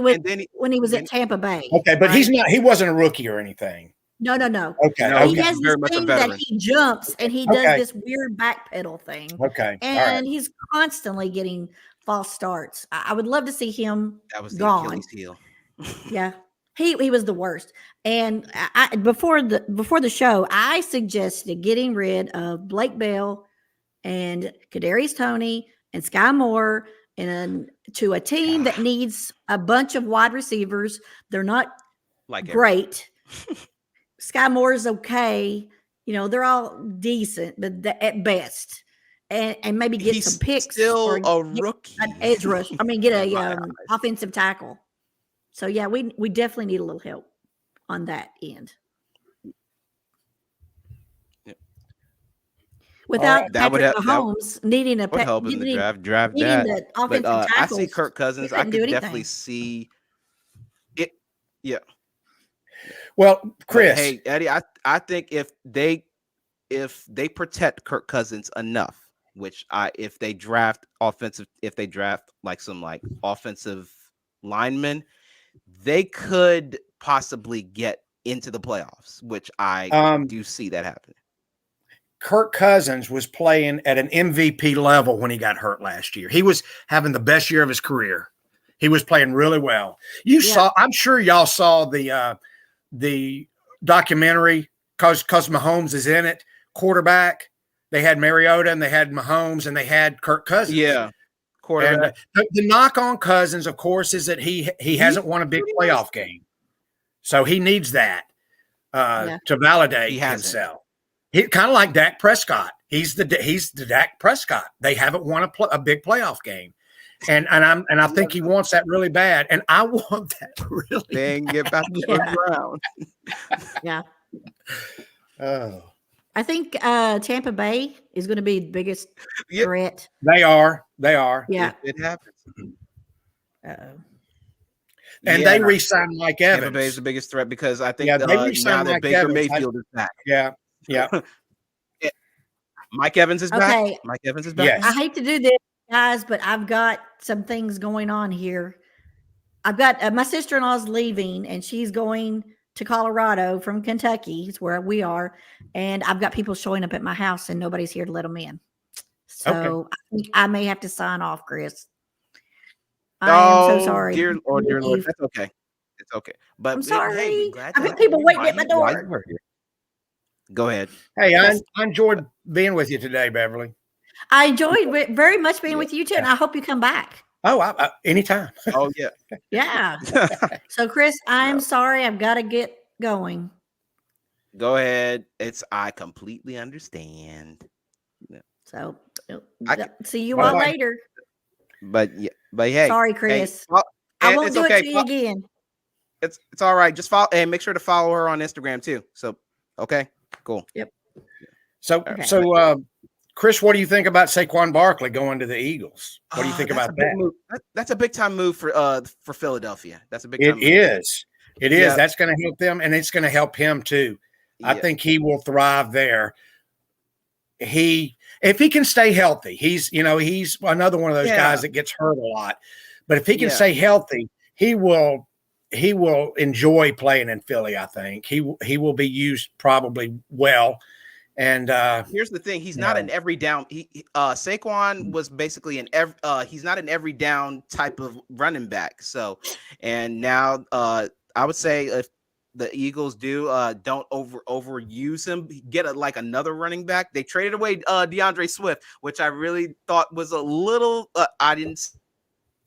was at Tampa Bay. Okay, but he wasn't a rookie or anything. No. Okay. No, he has this thing that he jumps and he does this weird backpedal thing. Okay. And he's constantly getting false starts. I would love to see him gone. Achilles heel. Yeah. He was the worst. And before the show, I suggested getting rid of Blake Bell and Kadarius Toney and Sky Moore to a team that needs a bunch of wide receivers. They're not great. Sky Moore is okay. They're all decent, but at best. And maybe get some picks. Still a rookie. An edge rush. Get a offensive tackle. So yeah, we definitely need a little help on that end. Yep. Without Patrick Mahomes needing a help in the draft the offensive tackles. I see Kirk Cousins. I could definitely see it. Yeah. Well, Chris. But hey, Eddie, I think if they protect Kirk Cousins enough, if they draft some offensive linemen, they could possibly get into the playoffs, which I do see that happening. Kirk Cousins was playing at an MVP level when he got hurt last year. He was having the best year of his career. He was playing really well. I'm sure y'all saw the documentary because Mahomes is in it. Quarterback. They had Mariota and they had Mahomes and they had Kirk Cousins. Yeah. Quarterback. And the knock on Cousins, of course, is that he hasn't won a big playoff game. So he needs that to validate himself. He kind of like Dak Prescott. He's the Dak Prescott. They haven't won a big playoff game. And I think he wants that really bad. And I want that really bad. Get back to the ground. Yeah. Oh. I think Tampa Bay is going to be the biggest threat. They are. Yeah. It happens. Uh-oh. And they re-signed Mike Evans. Tampa Bay is the biggest threat because I think they now that Baker Mayfield is back. Yeah. Mike Evans is back. Okay. Mike Evans is back. Yes. I hate to do this, guys, but I've got some things going on here. I've got my sister-in-law's leaving, and she's going to Colorado from Kentucky. It's where we are. And I've got people showing up at my house and nobody's here to let them in. So I think I may have to sign off, Chris. I am so sorry. Dear Lord, that's okay. It's okay. But I'm sorry. Hey, we're glad I've to got have people you waiting while at my you- while door. you were here. Go ahead. Hey, I enjoyed being with you today, Beverly. I enjoyed very much being with you too, and I hope you come back. Oh, I anytime. Oh yeah. Yeah. So, Chris, I'm sorry. I've got to get going. Go ahead. I completely understand. So, I see you Bye-bye. all later. But hey. Sorry, Hey, Chris. and I won't it's do okay. it to you again. It's all right. Just follow and make sure to follow her on Instagram too. So okay, cool. Yep. So, Chris, what do you think about Saquon Barkley going to the Eagles? What do you think about that? Move. That's a big time move for Philadelphia. That's a big time It move. is. It is. Yeah. That's going to help them, and it's going to help him too. I Yeah. think he will thrive there. If he can stay healthy, he's another one of those guys that gets hurt a lot. But if he can stay healthy, he will enjoy playing in Philly. I think he will be used probably well. And here's the thing: he's not an every down. Saquon was basically he's not an every down type of running back. So, and now I would say if the Eagles don't overuse him, get another running back. They traded away DeAndre Swift, which I really thought was a little. I didn't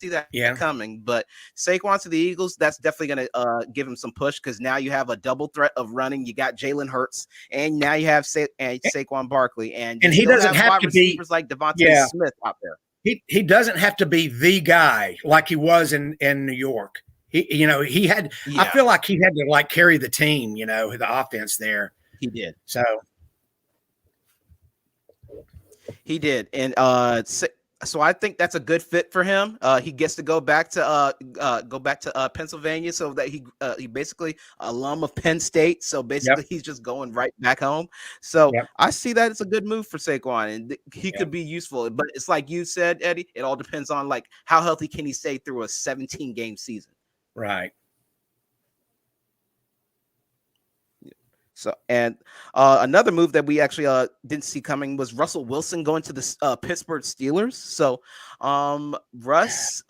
see that coming, but Saquon to the Eagles, that's definitely going to give him some push because now you have a double threat of running. You got Jalen Hurts, and now you have Saquon Barkley, and he doesn't have to be like Devontae Smith out there. He doesn't have to be the guy like he was in New York. He had. I feel like he had to carry the team. The offense there. He did. So he did, and so I think that's a good fit for him. He gets to go back to Pennsylvania, so that he basically alum of Penn State. So basically, he's just going right back home. So I see that it's a good move for Saquon, and he could be useful. But it's like you said, Eddie. It all depends on how healthy can he stay through a 17-game season. Right. So, and another move that we actually didn't see coming was Russell Wilson going to the Pittsburgh Steelers. So, Russ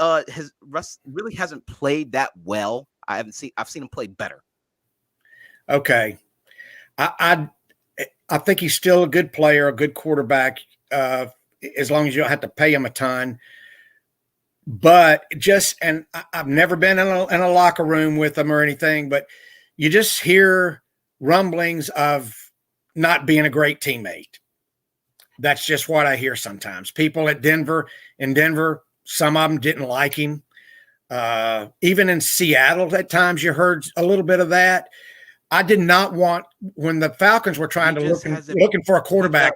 really hasn't played that well. I've seen him play better. Okay, I think he's still a good player, a good quarterback, as long as you don't have to pay him a ton. But and I've never been in a locker room with him or anything, but you just hear rumblings of not being a great teammate. That's just what I hear sometimes. People in Denver, some of them didn't like him. Even in Seattle, at times you heard a little bit of that. I did not want, when the Falcons were trying to looking for a quarterback.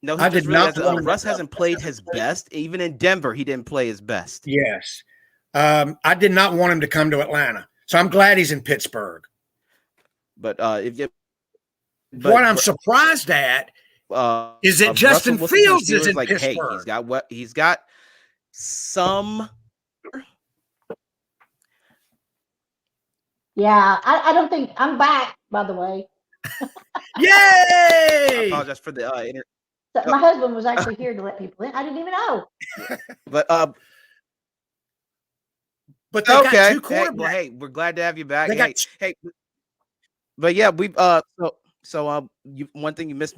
No, Russ hasn't played his best. Even in Denver, he didn't play his best. Yes. I did not want him to come to Atlanta. So I'm glad he's in Pittsburgh. But what I'm surprised at is that Justin Fields is in Pittsburgh. Hey, he's got some. Yeah, I don't think I'm back. By the way, yay! I apologize for the my husband was actually here to let people in. I didn't even know. But they got two quarterbacks. Hey, we're glad to have you back. Hey. But yeah, we one thing you missed.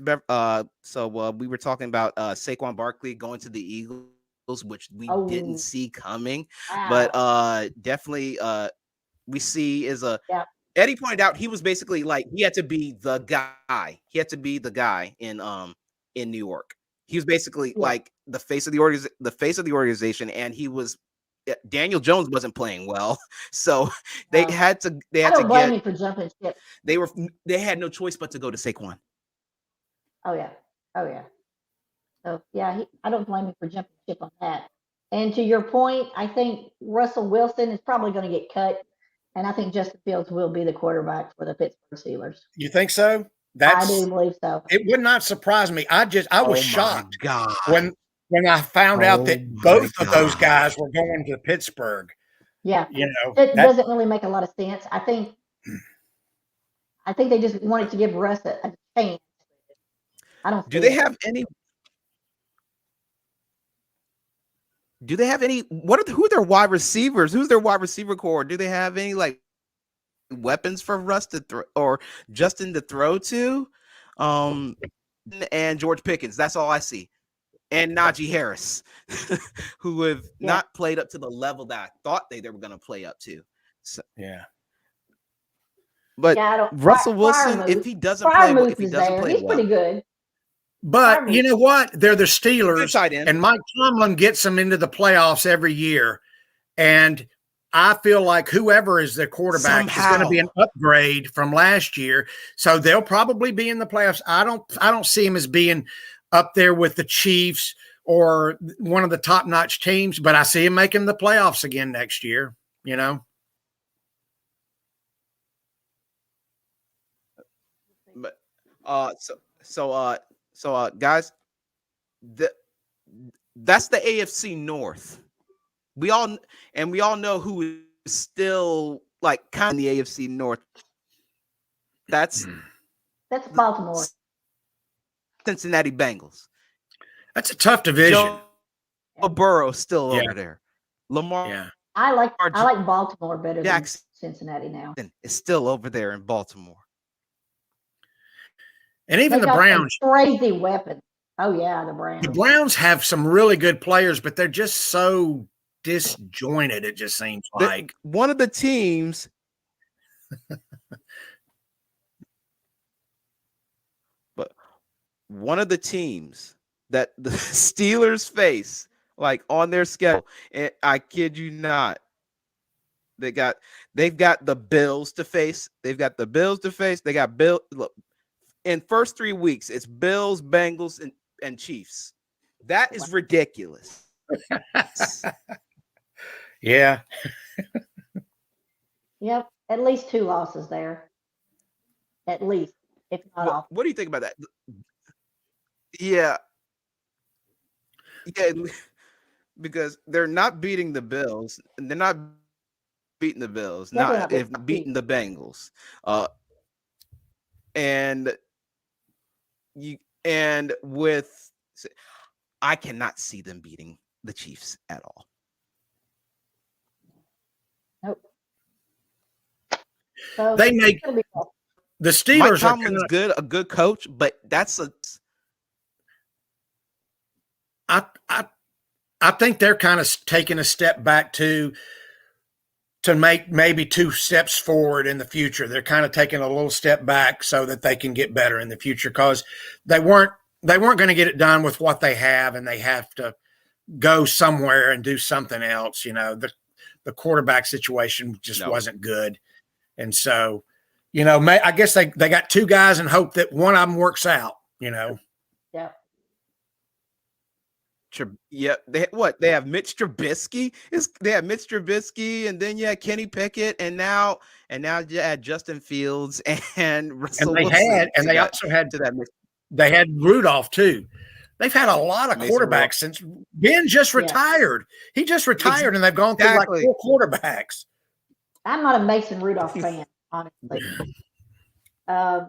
So we were talking about Saquon Barkley going to the Eagles, which we didn't see coming. Wow. But definitely we see Eddie pointed out he was basically he had to be the guy. He had to be the guy in New York. He was basically the face of the organization, and he was. Daniel Jones wasn't playing well, so they had to. I don't blame him for jumping ship. They had no choice but to go to Saquon. Oh yeah. So yeah, I don't blame him for jumping ship on that. And to your point, I think Russell Wilson is probably going to get cut, and I think Justin Fields will be the quarterback for the Pittsburgh Steelers. You think so? I do believe so. It would not surprise me. I was shocked when I found out that both of those guys were going to Pittsburgh. Yeah. It doesn't really make a lot of sense. I think I think they just wanted to give Russ a chance. I don't. Do they have any? Do they have any? Who are their wide receivers? Who's their wide receiver core? Do they have any like weapons for Russ to throw or Justin to throw to? And George Pickens. That's all I see. And Najee Harris, who have not played up to the level that I thought they were going to play up to. So, yeah. But Russell Wilson, if he doesn't play, he's pretty good. But you know what? They're the Steelers, and Mike Tomlin gets them into the playoffs every year. And I feel like whoever is their quarterback is going to be an upgrade from last year. So they'll probably be in the playoffs. I don't see him as being up there with the Chiefs or one of the top-notch teams, but I see him making the playoffs again next year, you know. But so guys, that's the AFC North. We all know who is still like kind of in the AFC North. That's Baltimore. Cincinnati Bengals. That's a tough division. Joe Burrow still over there. Lamar. Yeah. I like Baltimore better than Cincinnati now. It's still over there in Baltimore. And even the Browns. Crazy weapons. Oh, yeah, the Browns. The Browns have some really good players, but they're just so disjointed, it just seems like. One of the teams but one of the teams that the Steelers face, like on their schedule, and I kid you not, they've got the Bills to face. They got look, in first 3 weeks, it's Bills, Bengals, and Chiefs. That is ridiculous. Yeah. Yep. At least 2 losses there. At least, if not all. What do you think about that? Yeah, because they're not beating the Bills, and they're not beating the Bills, beating the Bengals, I cannot see them beating the Chiefs at all. Nope. So they make the Steelers. Mike Tomlin's a good coach, but that's I think they're kind of taking a step back to make maybe 2 steps forward in the future. They're kind of taking a little step back so that they can get better in the future, because they weren't going to get it done with what they have, and they have to go somewhere and do something else. You know, the quarterback situation just wasn't good. And so, you know, I guess they got 2 guys and hope that one of them works out, you know. Yeah. Yeah, they have Mitch Trubisky. They have Mitch Trubisky, and then Kenny Pickett, and now you add Justin Fields and Russell Wilson. They had Rudolph too. They've had a lot of quarterbacks since Ben just retired. He just retired, and they've gone through like 4 quarterbacks. I'm not a Mason Rudolph fan, honestly. I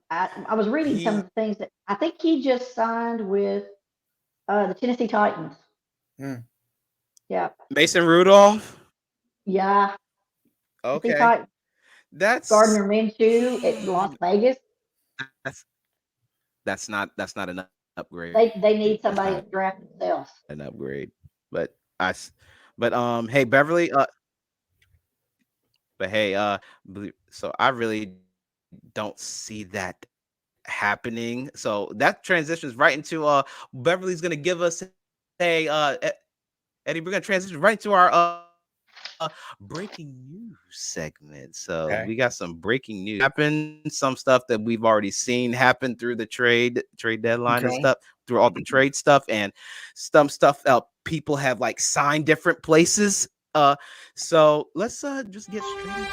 was reading some of the things that I think he just signed with the Tennessee Titans. Yeah. Mason Rudolph? Yeah. Okay. That's Gardner Minshew at Las Vegas. That's not an upgrade. They need somebody to draft themselves. An upgrade. But hey, Beverly, so I really don't see that happening. So that transitions right into Beverly's gonna give us Eddie, we're gonna transition right into our breaking news segment. So we got some breaking news happen, some stuff that we've already seen happen through the trade deadline and stuff, through all the trade stuff, and some stuff people have like signed different places. So let's just get straight into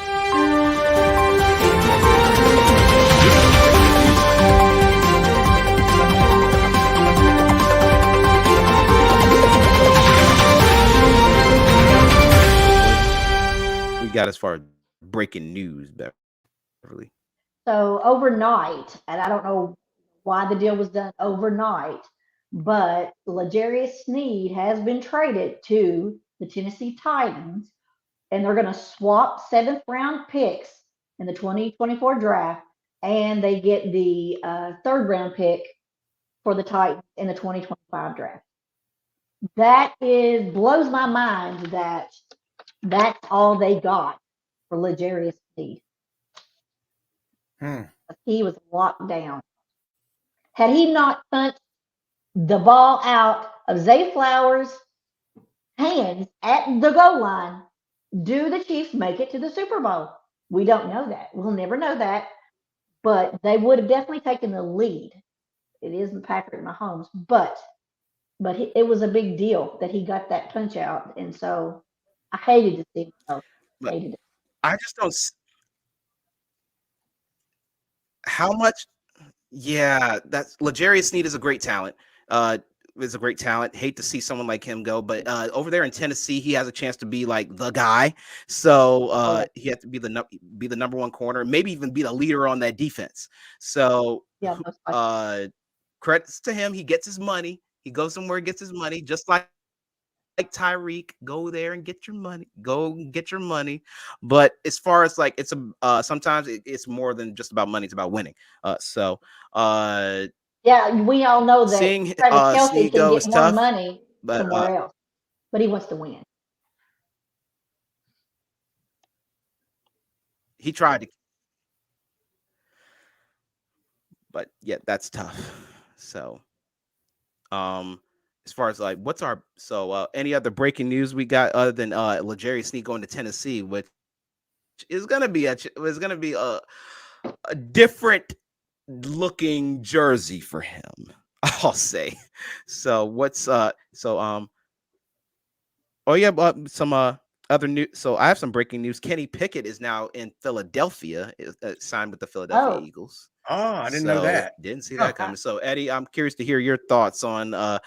we got as far as breaking news, Bev. Really. So overnight, and I don't know why the deal was done overnight, but L'Jarius Sneed has been traded to the Tennessee Titans, and they're going to swap seventh round picks in the 2024 draft, and they get the third round pick for the Titans in the 2025 draft. That blows my mind that that's all they got for L'Jarius Sneed. He was locked down. Had he not punched the ball out of Zay Flowers' hands at the goal line, do the Chiefs make it to the Super Bowl? We don't know that. We'll never know that. But they would have definitely taken the lead. It isn't Patrick Mahomes, but it was a big deal that he got that punch out, and so I hated to see him go. Hated it. I just don't. How much? Yeah, that's L'Jarius Sneed is a great talent. Is a great talent. Hate to see someone like him go, but over there in Tennessee, he has a chance to be like the guy. So he has to be the number one corner, maybe even be the leader on that defense. So Yeah, credits to him. He gets his money. He goes somewhere and gets his money, just like Tyreek. Go there and get your money. Go get your money. But as far as like it's sometimes it's more than just about money. It's about winning. yeah, we all know that seeing Travis Kelce Sneed can go get is more tough, money but somewhere else, but he wants to win. he tried to, but yeah, that's tough. So, as far as like what's our any other breaking news we got other than L'Jarius Sneed going to Tennessee, which is gonna be a different looking jersey for him, I'll say. So what's oh yeah, some other news. So I have some breaking news. Kenny Pickett is now in Philadelphia, signed with the Philadelphia Eagles. Oh, I didn't know that. Didn't see that coming. So Eddie, I'm curious to hear your thoughts on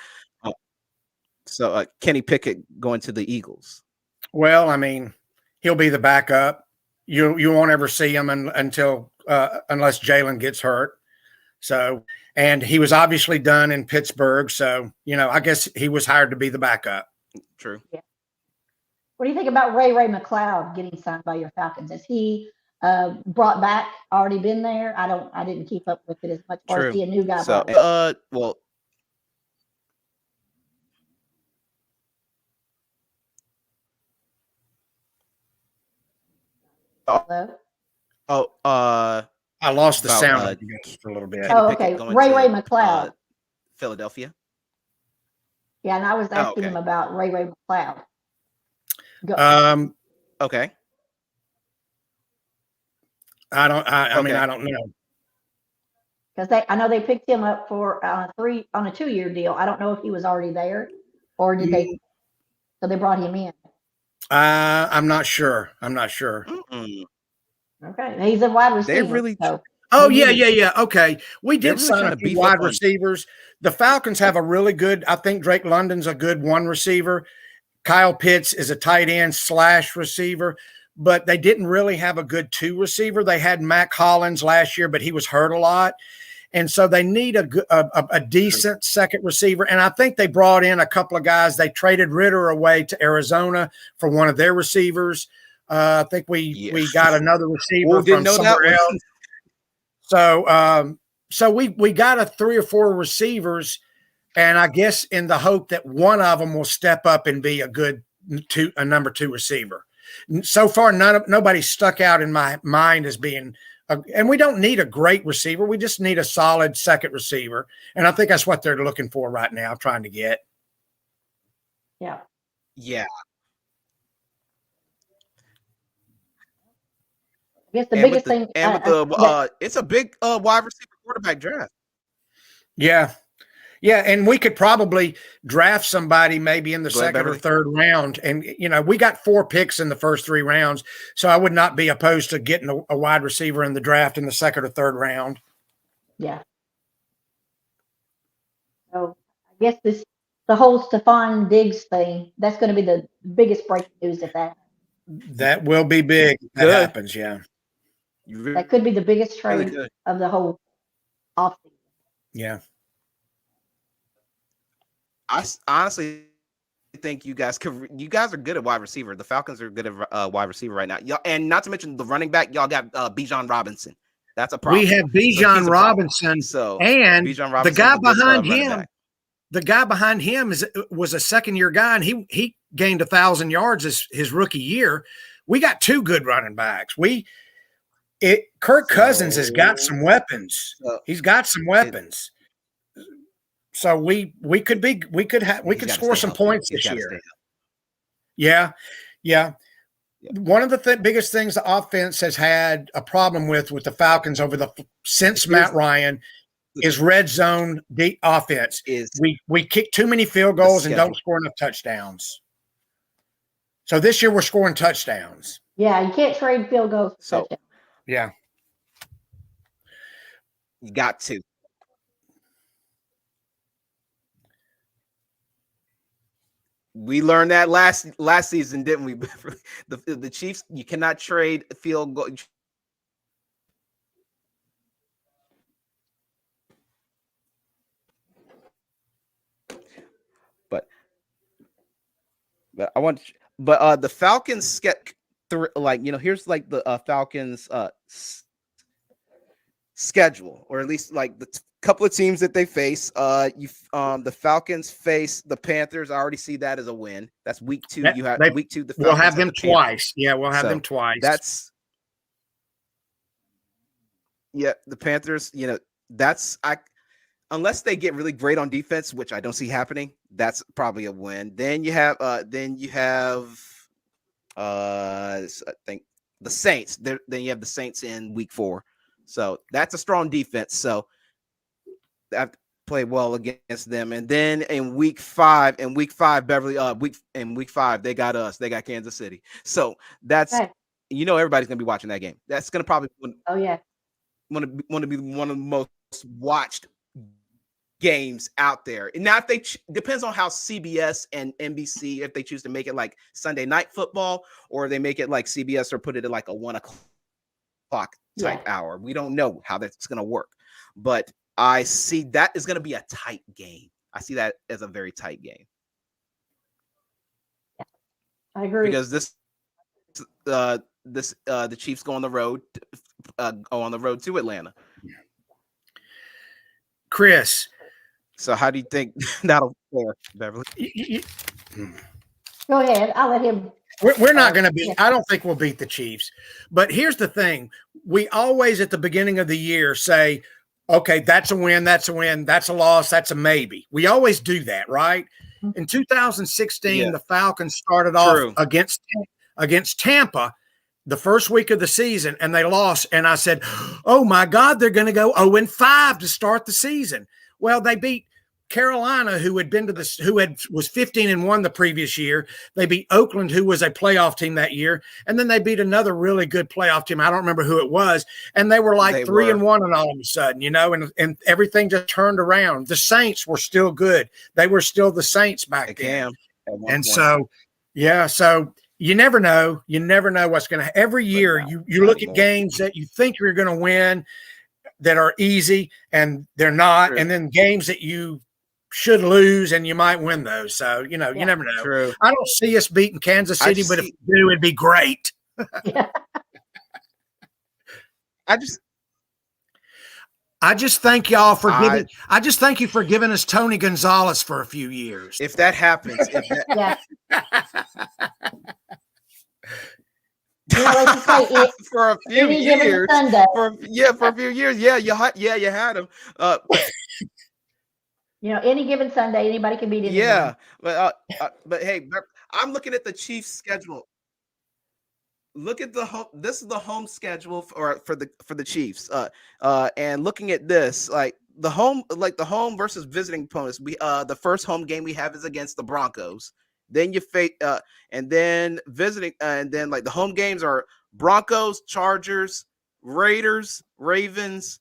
Kenny Pickett going to the Eagles. Well, I mean, he'll be the backup. You won't ever see him until unless Jalen gets hurt. So, and he was obviously done in Pittsburgh. So, I guess he was hired to be the backup. True. Yeah. What do you think about Ray McCloud getting signed by your Falcons? Is he brought back? Already been there? I didn't keep up with it as much. Or is he a new guy? So, well. Hello? I lost the sound for a little bit. Okay. Ray McCloud. Philadelphia. Yeah, and I was asking him about Ray McCloud. Okay. I mean, I don't know. Because I know they picked him up for on a 2-year deal. I don't know if he was already there or did they? So they brought him in. I'm not sure. Mm-mm. Okay, he's a wide receiver. They really. Oh yeah. Okay, we did really sign a few wide receivers. The Falcons have a really good. I think Drake London's a good one receiver. Kyle Pitts is a tight end / receiver, but they didn't really have a good 2 receiver. They had Mac Hollins last year, but he was hurt a lot. And so they need a decent second receiver. And I think they brought in a couple of guys. They traded Ritter away to Arizona for one of their receivers. I think we got another receiver from somewhere else. So we got 3 or 4 receivers, and I guess in the hope that one of them will step up and be a number 2 receiver. So far, nobody stuck out in my mind as being and we don't need a great receiver. We just need a solid second receiver. And I think that's what they're looking for right now, trying to get. Yeah. Yeah. I guess the biggest thing. It's a big wide receiver quarterback draft. Yeah. Yeah, and we could probably draft somebody maybe in the second or third round. And, we got 4 picks in the first 3 rounds. So I would not be opposed to getting a wide receiver in the draft in the second or third round. Yeah. So I guess the whole Stephon Diggs thing, that's going to be the biggest breaking news of that. That will be big if that happens, yeah. That could be the biggest really trade could. of the whole offseason. Yeah. Honestly think you guys are good at wide receiver. The Falcons are good at wide receiver right now. Y'all, and not to mention the running back, y'all got Bijan Robinson. That's a problem. We have Bijan Robinson, and Bijan the guy behind him. The guy behind him was a second-year guy, and he gained 1,000 yards his rookie year. We got two good running backs. Kirk Cousins has got some weapons. He's got some weapons. So we could score some points this year. Yeah. One of the biggest things the offense has had a problem with the Falcons since Matt Ryan is red zone offense. We kick too many field goals and don't score enough touchdowns. So this year we're scoring touchdowns. Yeah, you can't trade field goals for touchdowns. Yeah. You got to. We learned that last season, didn't we? The Chiefs, you cannot trade field goal. But I want, the Falcons get through. Here's the Falcons schedule, or at least the couple of teams that they face. The Falcons face the Panthers. I already see that as a win. That's week 2. Week 2. We'll have them twice. Yeah, we'll have them twice. The Panthers. Unless they get really great on defense, which I don't see happening, that's probably a win. Then you have I think the Saints. Then you have the Saints in week 4. So that's a strong defense. So I have to play well against them. And then in week 5, Beverly, week 5, they got us. They got Kansas City. So that's everybody's gonna be watching that game. That's gonna probably want to be one of the most watched games out there. And now if they depends on how CBS and NBC, if they choose to make it like Sunday Night Football, or they make it like CBS or put it at like a 1 o'clock type hour. We don't know how that's going to work, but I see that is going to be a tight game. I see that as a very tight game. I agree, because the Chiefs go on the road to Atlanta. Chris, so how do you think that'll fare, Beverly? Go ahead. I'll let him. We're not going to beat. I don't think we'll beat the Chiefs. But here's the thing: we always at the beginning of the year say, "Okay, that's a win. That's a win. That's a loss. That's a maybe." We always do that, right? In 2016, the Falcons started off against Tampa the first week of the season, and they lost. And I said, "Oh my God, they're going to go 0-5 to start the season." Well, they beat Carolina, who was 15-1 the previous year. They beat Oakland, who was a playoff team that year, and then they beat another really good playoff team. I don't remember who it was, and they were like 3-1, and all of a sudden, and everything just turned around. The Saints were still good; they were still the Saints back then. And so, so you never know. You never know what's going to. Every year, you look at games that you think you're going to win, that are easy, and they're not. True. And then games that you should lose and you might win those. So, you never know. True. I don't see us beating Kansas City, but if we do, it'd be great. I just thank y'all for giving. I just thank you for giving us Tony Gonzalez for a few years. If that happens, for a few years, you had him. Any given Sunday, anybody can beat it. Yeah, but hey, I'm looking at the Chiefs' schedule. Look at the home. This is the home schedule for the Chiefs. And looking at this, the home versus visiting opponents. The first home game we have is against the Broncos. Then you face, and then visiting, and then the home games are Broncos, Chargers, Raiders, Ravens,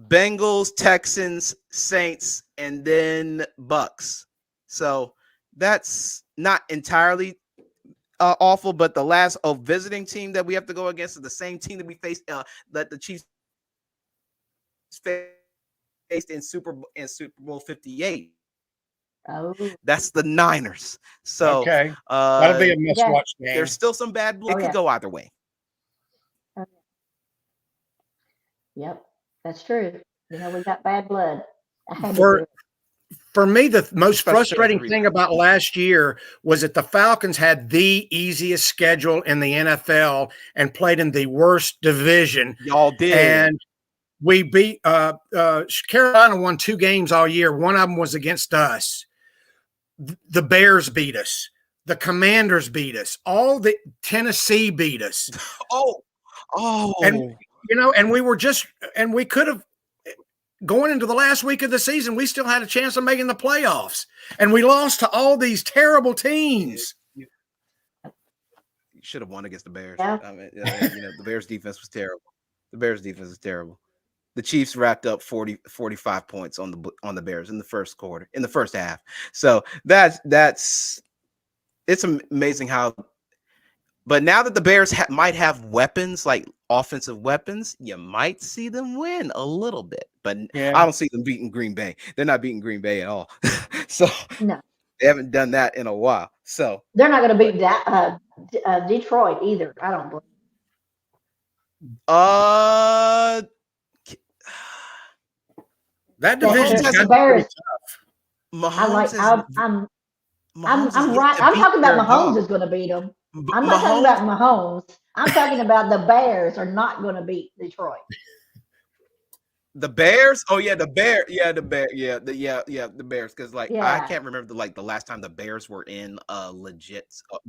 Bengals, Texans, Saints, and then Bucks. So that's not entirely. awful, but the last visiting team that we have to go against is the same team that we faced that the Chiefs faced in Super Bowl 58. Oh, That's the Niners. So Okay. That'll be a must-watch game. there's still some bad blood. It could go either way. yep, that's true. You know, we got bad blood. I had to For- do it. For me, the most Especially frustrating the thing about last year was that the Falcons had the easiest schedule in the NFL and played in the worst division. Y'all did. And we beat Carolina won 2 games all year. One of them was against us. The Bears beat us. The Commanders beat us. All the Tennessee beat us. oh. And and we could have, going into the last week of the season, we still had a chance of making the playoffs. And we lost to all these terrible teams. You should have won against the Bears. Yeah. I mean, the Bears defense was terrible. The Chiefs racked up 45 points on the Bears in the first half. So it's amazing how. But now that the Bears might have weapons, like offensive weapons, you might see them win a little bit. But I don't see them beating Green Bay. They're not beating Green Bay at all. So No, they haven't done that in a while. So they're not going to beat Detroit either. I don't believe. That division the Bears. Mahomes I'm Mahomes right. I'm talking about Mahomes is going to beat them. I'm not talking about Mahomes. I'm talking about the Bears are not going to beat Detroit. The Bears? Oh yeah, the Bears. Yeah, the Bears. The Bears. Because I can't remember the last time the Bears were in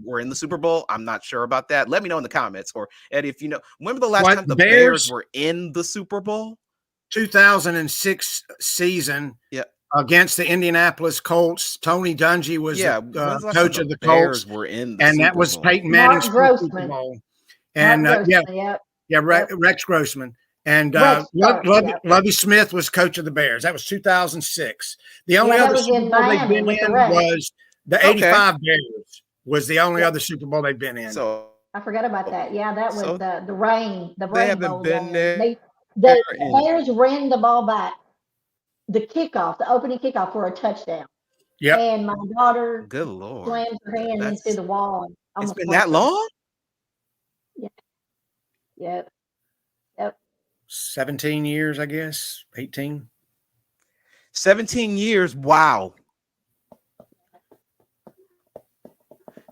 were in the Super Bowl. I'm not sure about that. Let me know in the comments, or Eddie, if you know. Remember the last time the Bears were in the Super Bowl? 2006 season. Yeah. Against the Indianapolis Colts. Tony Dungy was coach of the Colts. Were in and that was Peyton Manning's Super Bowl. And Rex Grossman. And Lovie Smith was coach of the Bears. That was 2006. The only other Super Bowl they've been in was the 85 Bears was the only other Super Bowl they've been in. So I forgot about that. Yeah, that was the rain. The they rain haven't bowl been there. there. The Bears ran the ball back. The opening kickoff for a touchdown. Yeah. And my daughter Good Lord. slammed her hand into the wall. And It's been that long? Yeah. Yep. 17 years, I guess. 18. 17 years. Wow.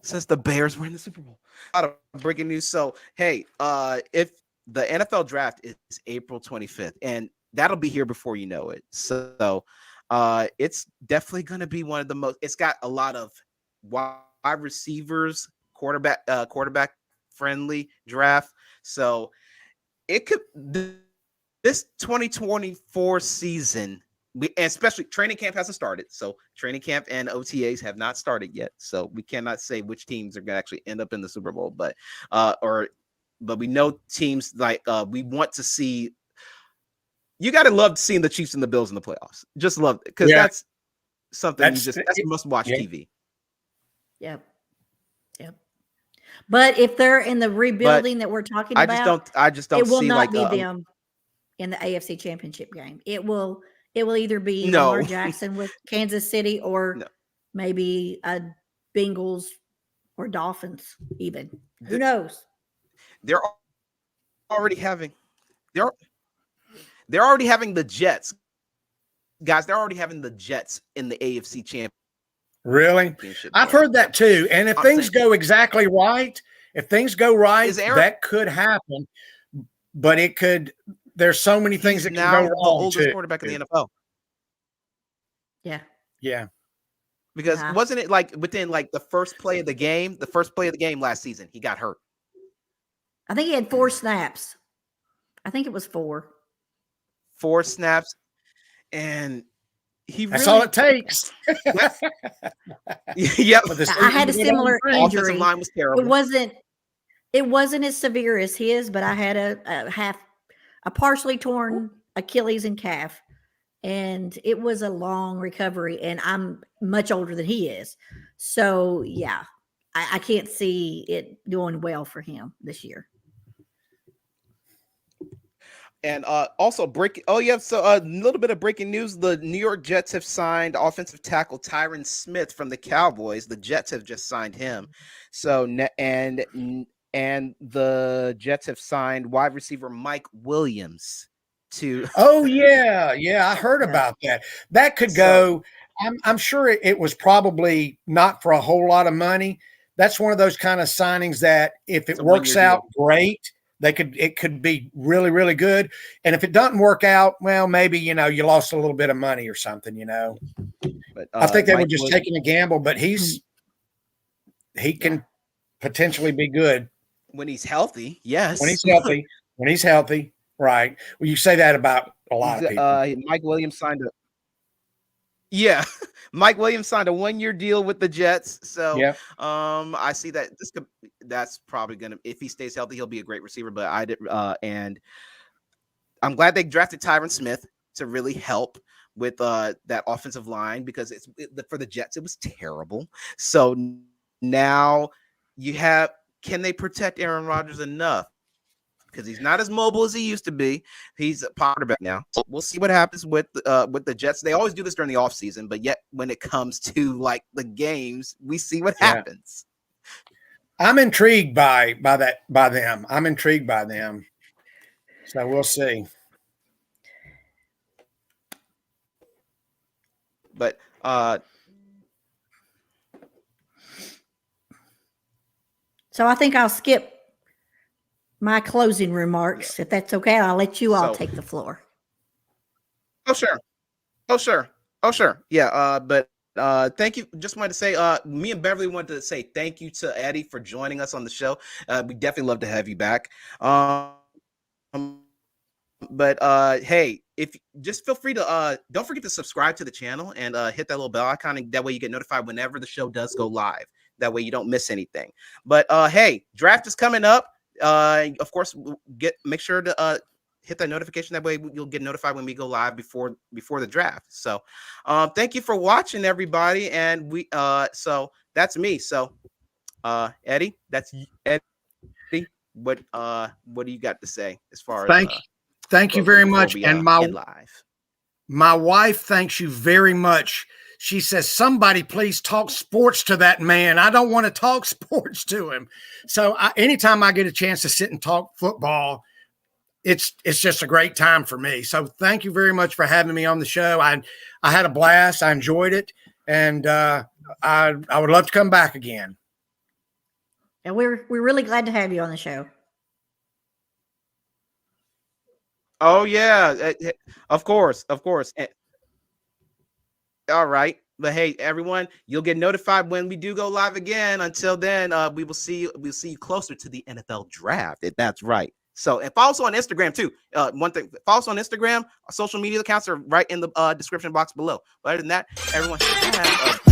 Since the Bears were in the Super Bowl. A lot of breaking news. So, hey, if the NFL draft is April 25th, and that'll be here before you know it. So it's definitely going to be one of the most. It's got a lot of wide receivers, quarterback friendly draft. So it could this 2024 season. And especially training camp hasn't started. So training camp and OTAs have not started yet. So we cannot say which teams are going to actually end up in the Super Bowl. But we know teams we want to see. You got to love seeing the Chiefs and the Bills in the playoffs. Just love it because that's something that's must-watch TV. Yep. But if they're in the rebuilding that we're talking about, I just don't. It will see not be them in the AFC Championship game. It will either be Lamar Jackson with Kansas City or maybe a Bengals or Dolphins. Even who knows? They're already having the Jets, guys. They're already having the Jets in the AFC Championship. Really? I've heard that too. And if things go exactly right, that could happen. But it could. There's so many things that can go wrong. The oldest quarterback in the NFL. Yeah. Because wasn't it within the first play of the game last season, he got hurt? I think he had 4 snaps. I think it was 4. 4 snaps, and that's all it takes. Yep. I had a similar injury. Offensive line was terrible. It wasn't as severe as his, but I had a partially torn Achilles and calf, and it was a long recovery. And I'm much older than he is, so yeah, I can't see it doing well for him this year. And also breaking. Oh yeah, so a little bit of breaking news: the New York Jets have signed offensive tackle Tyron Smith from the Cowboys. The Jets have just signed him. So and the Jets have signed wide receiver Mike Williams to. Oh yeah, I heard about that. That could go. I'm sure it was probably not for a whole lot of money. That's one of those kind of signings that if it works out, great. It could be really, really good. And if it doesn't work out, well, maybe, you lost a little bit of money or something, But I think they were just taking a gamble, but he can potentially be good. When he's healthy, yes. When he's healthy, right. Well, you say that about a lot of people. Mike Williams signed Mike Williams signed a 1-year deal with the Jets. So I see that that's probably gonna, if he stays healthy, he'll be a great receiver. But and I'm glad they drafted Tyron Smith to really help with that offensive line, because for the Jets it was terrible. So now can they protect Aaron Rodgers enough? Because he's not as mobile as he used to be. He's a quarterback now. So we'll see what happens with the Jets. They always do this during the offseason, but yet when it comes to like the games, we see what happens. I'm intrigued by them. I'm intrigued by them. So we'll see. But so I think I'll skip my closing remarks, if that's okay. I'll let you all take the floor. Oh, sure. Yeah. But thank you. Just wanted to say, me and Beverly wanted to say thank you to Eddy for joining us on the show. We definitely love to have you back. But hey, if just feel free to don't forget to subscribe to the channel and hit that little bell icon. And that way you get notified whenever the show does go live. That way you don't miss anything. But hey, draft is coming up. Of course, make sure to hit that notification. That way you'll get notified when we go live before the draft. So thank you for watching, everybody. And so that's me. So Eddy, that's Eddy. What do you got to say as far as thank you very much. And my wife thanks you very much. She says, somebody please talk sports to that man. I don't want to talk sports to him. So anytime I get a chance to sit and talk football, it's just a great time for me. So thank you very much for having me on the show. I had a blast. I enjoyed it. And I would love to come back again. And we're really glad to have you on the show. Oh, yeah. Of course. All right. But hey, everyone, you'll get notified when we do go live again. Until then, we'll see you closer to the NFL draft. That's right. So, and follow us on Instagram too. One thing, follow us on Instagram. Our social media accounts are right in the description box below. But other than that, everyone, have a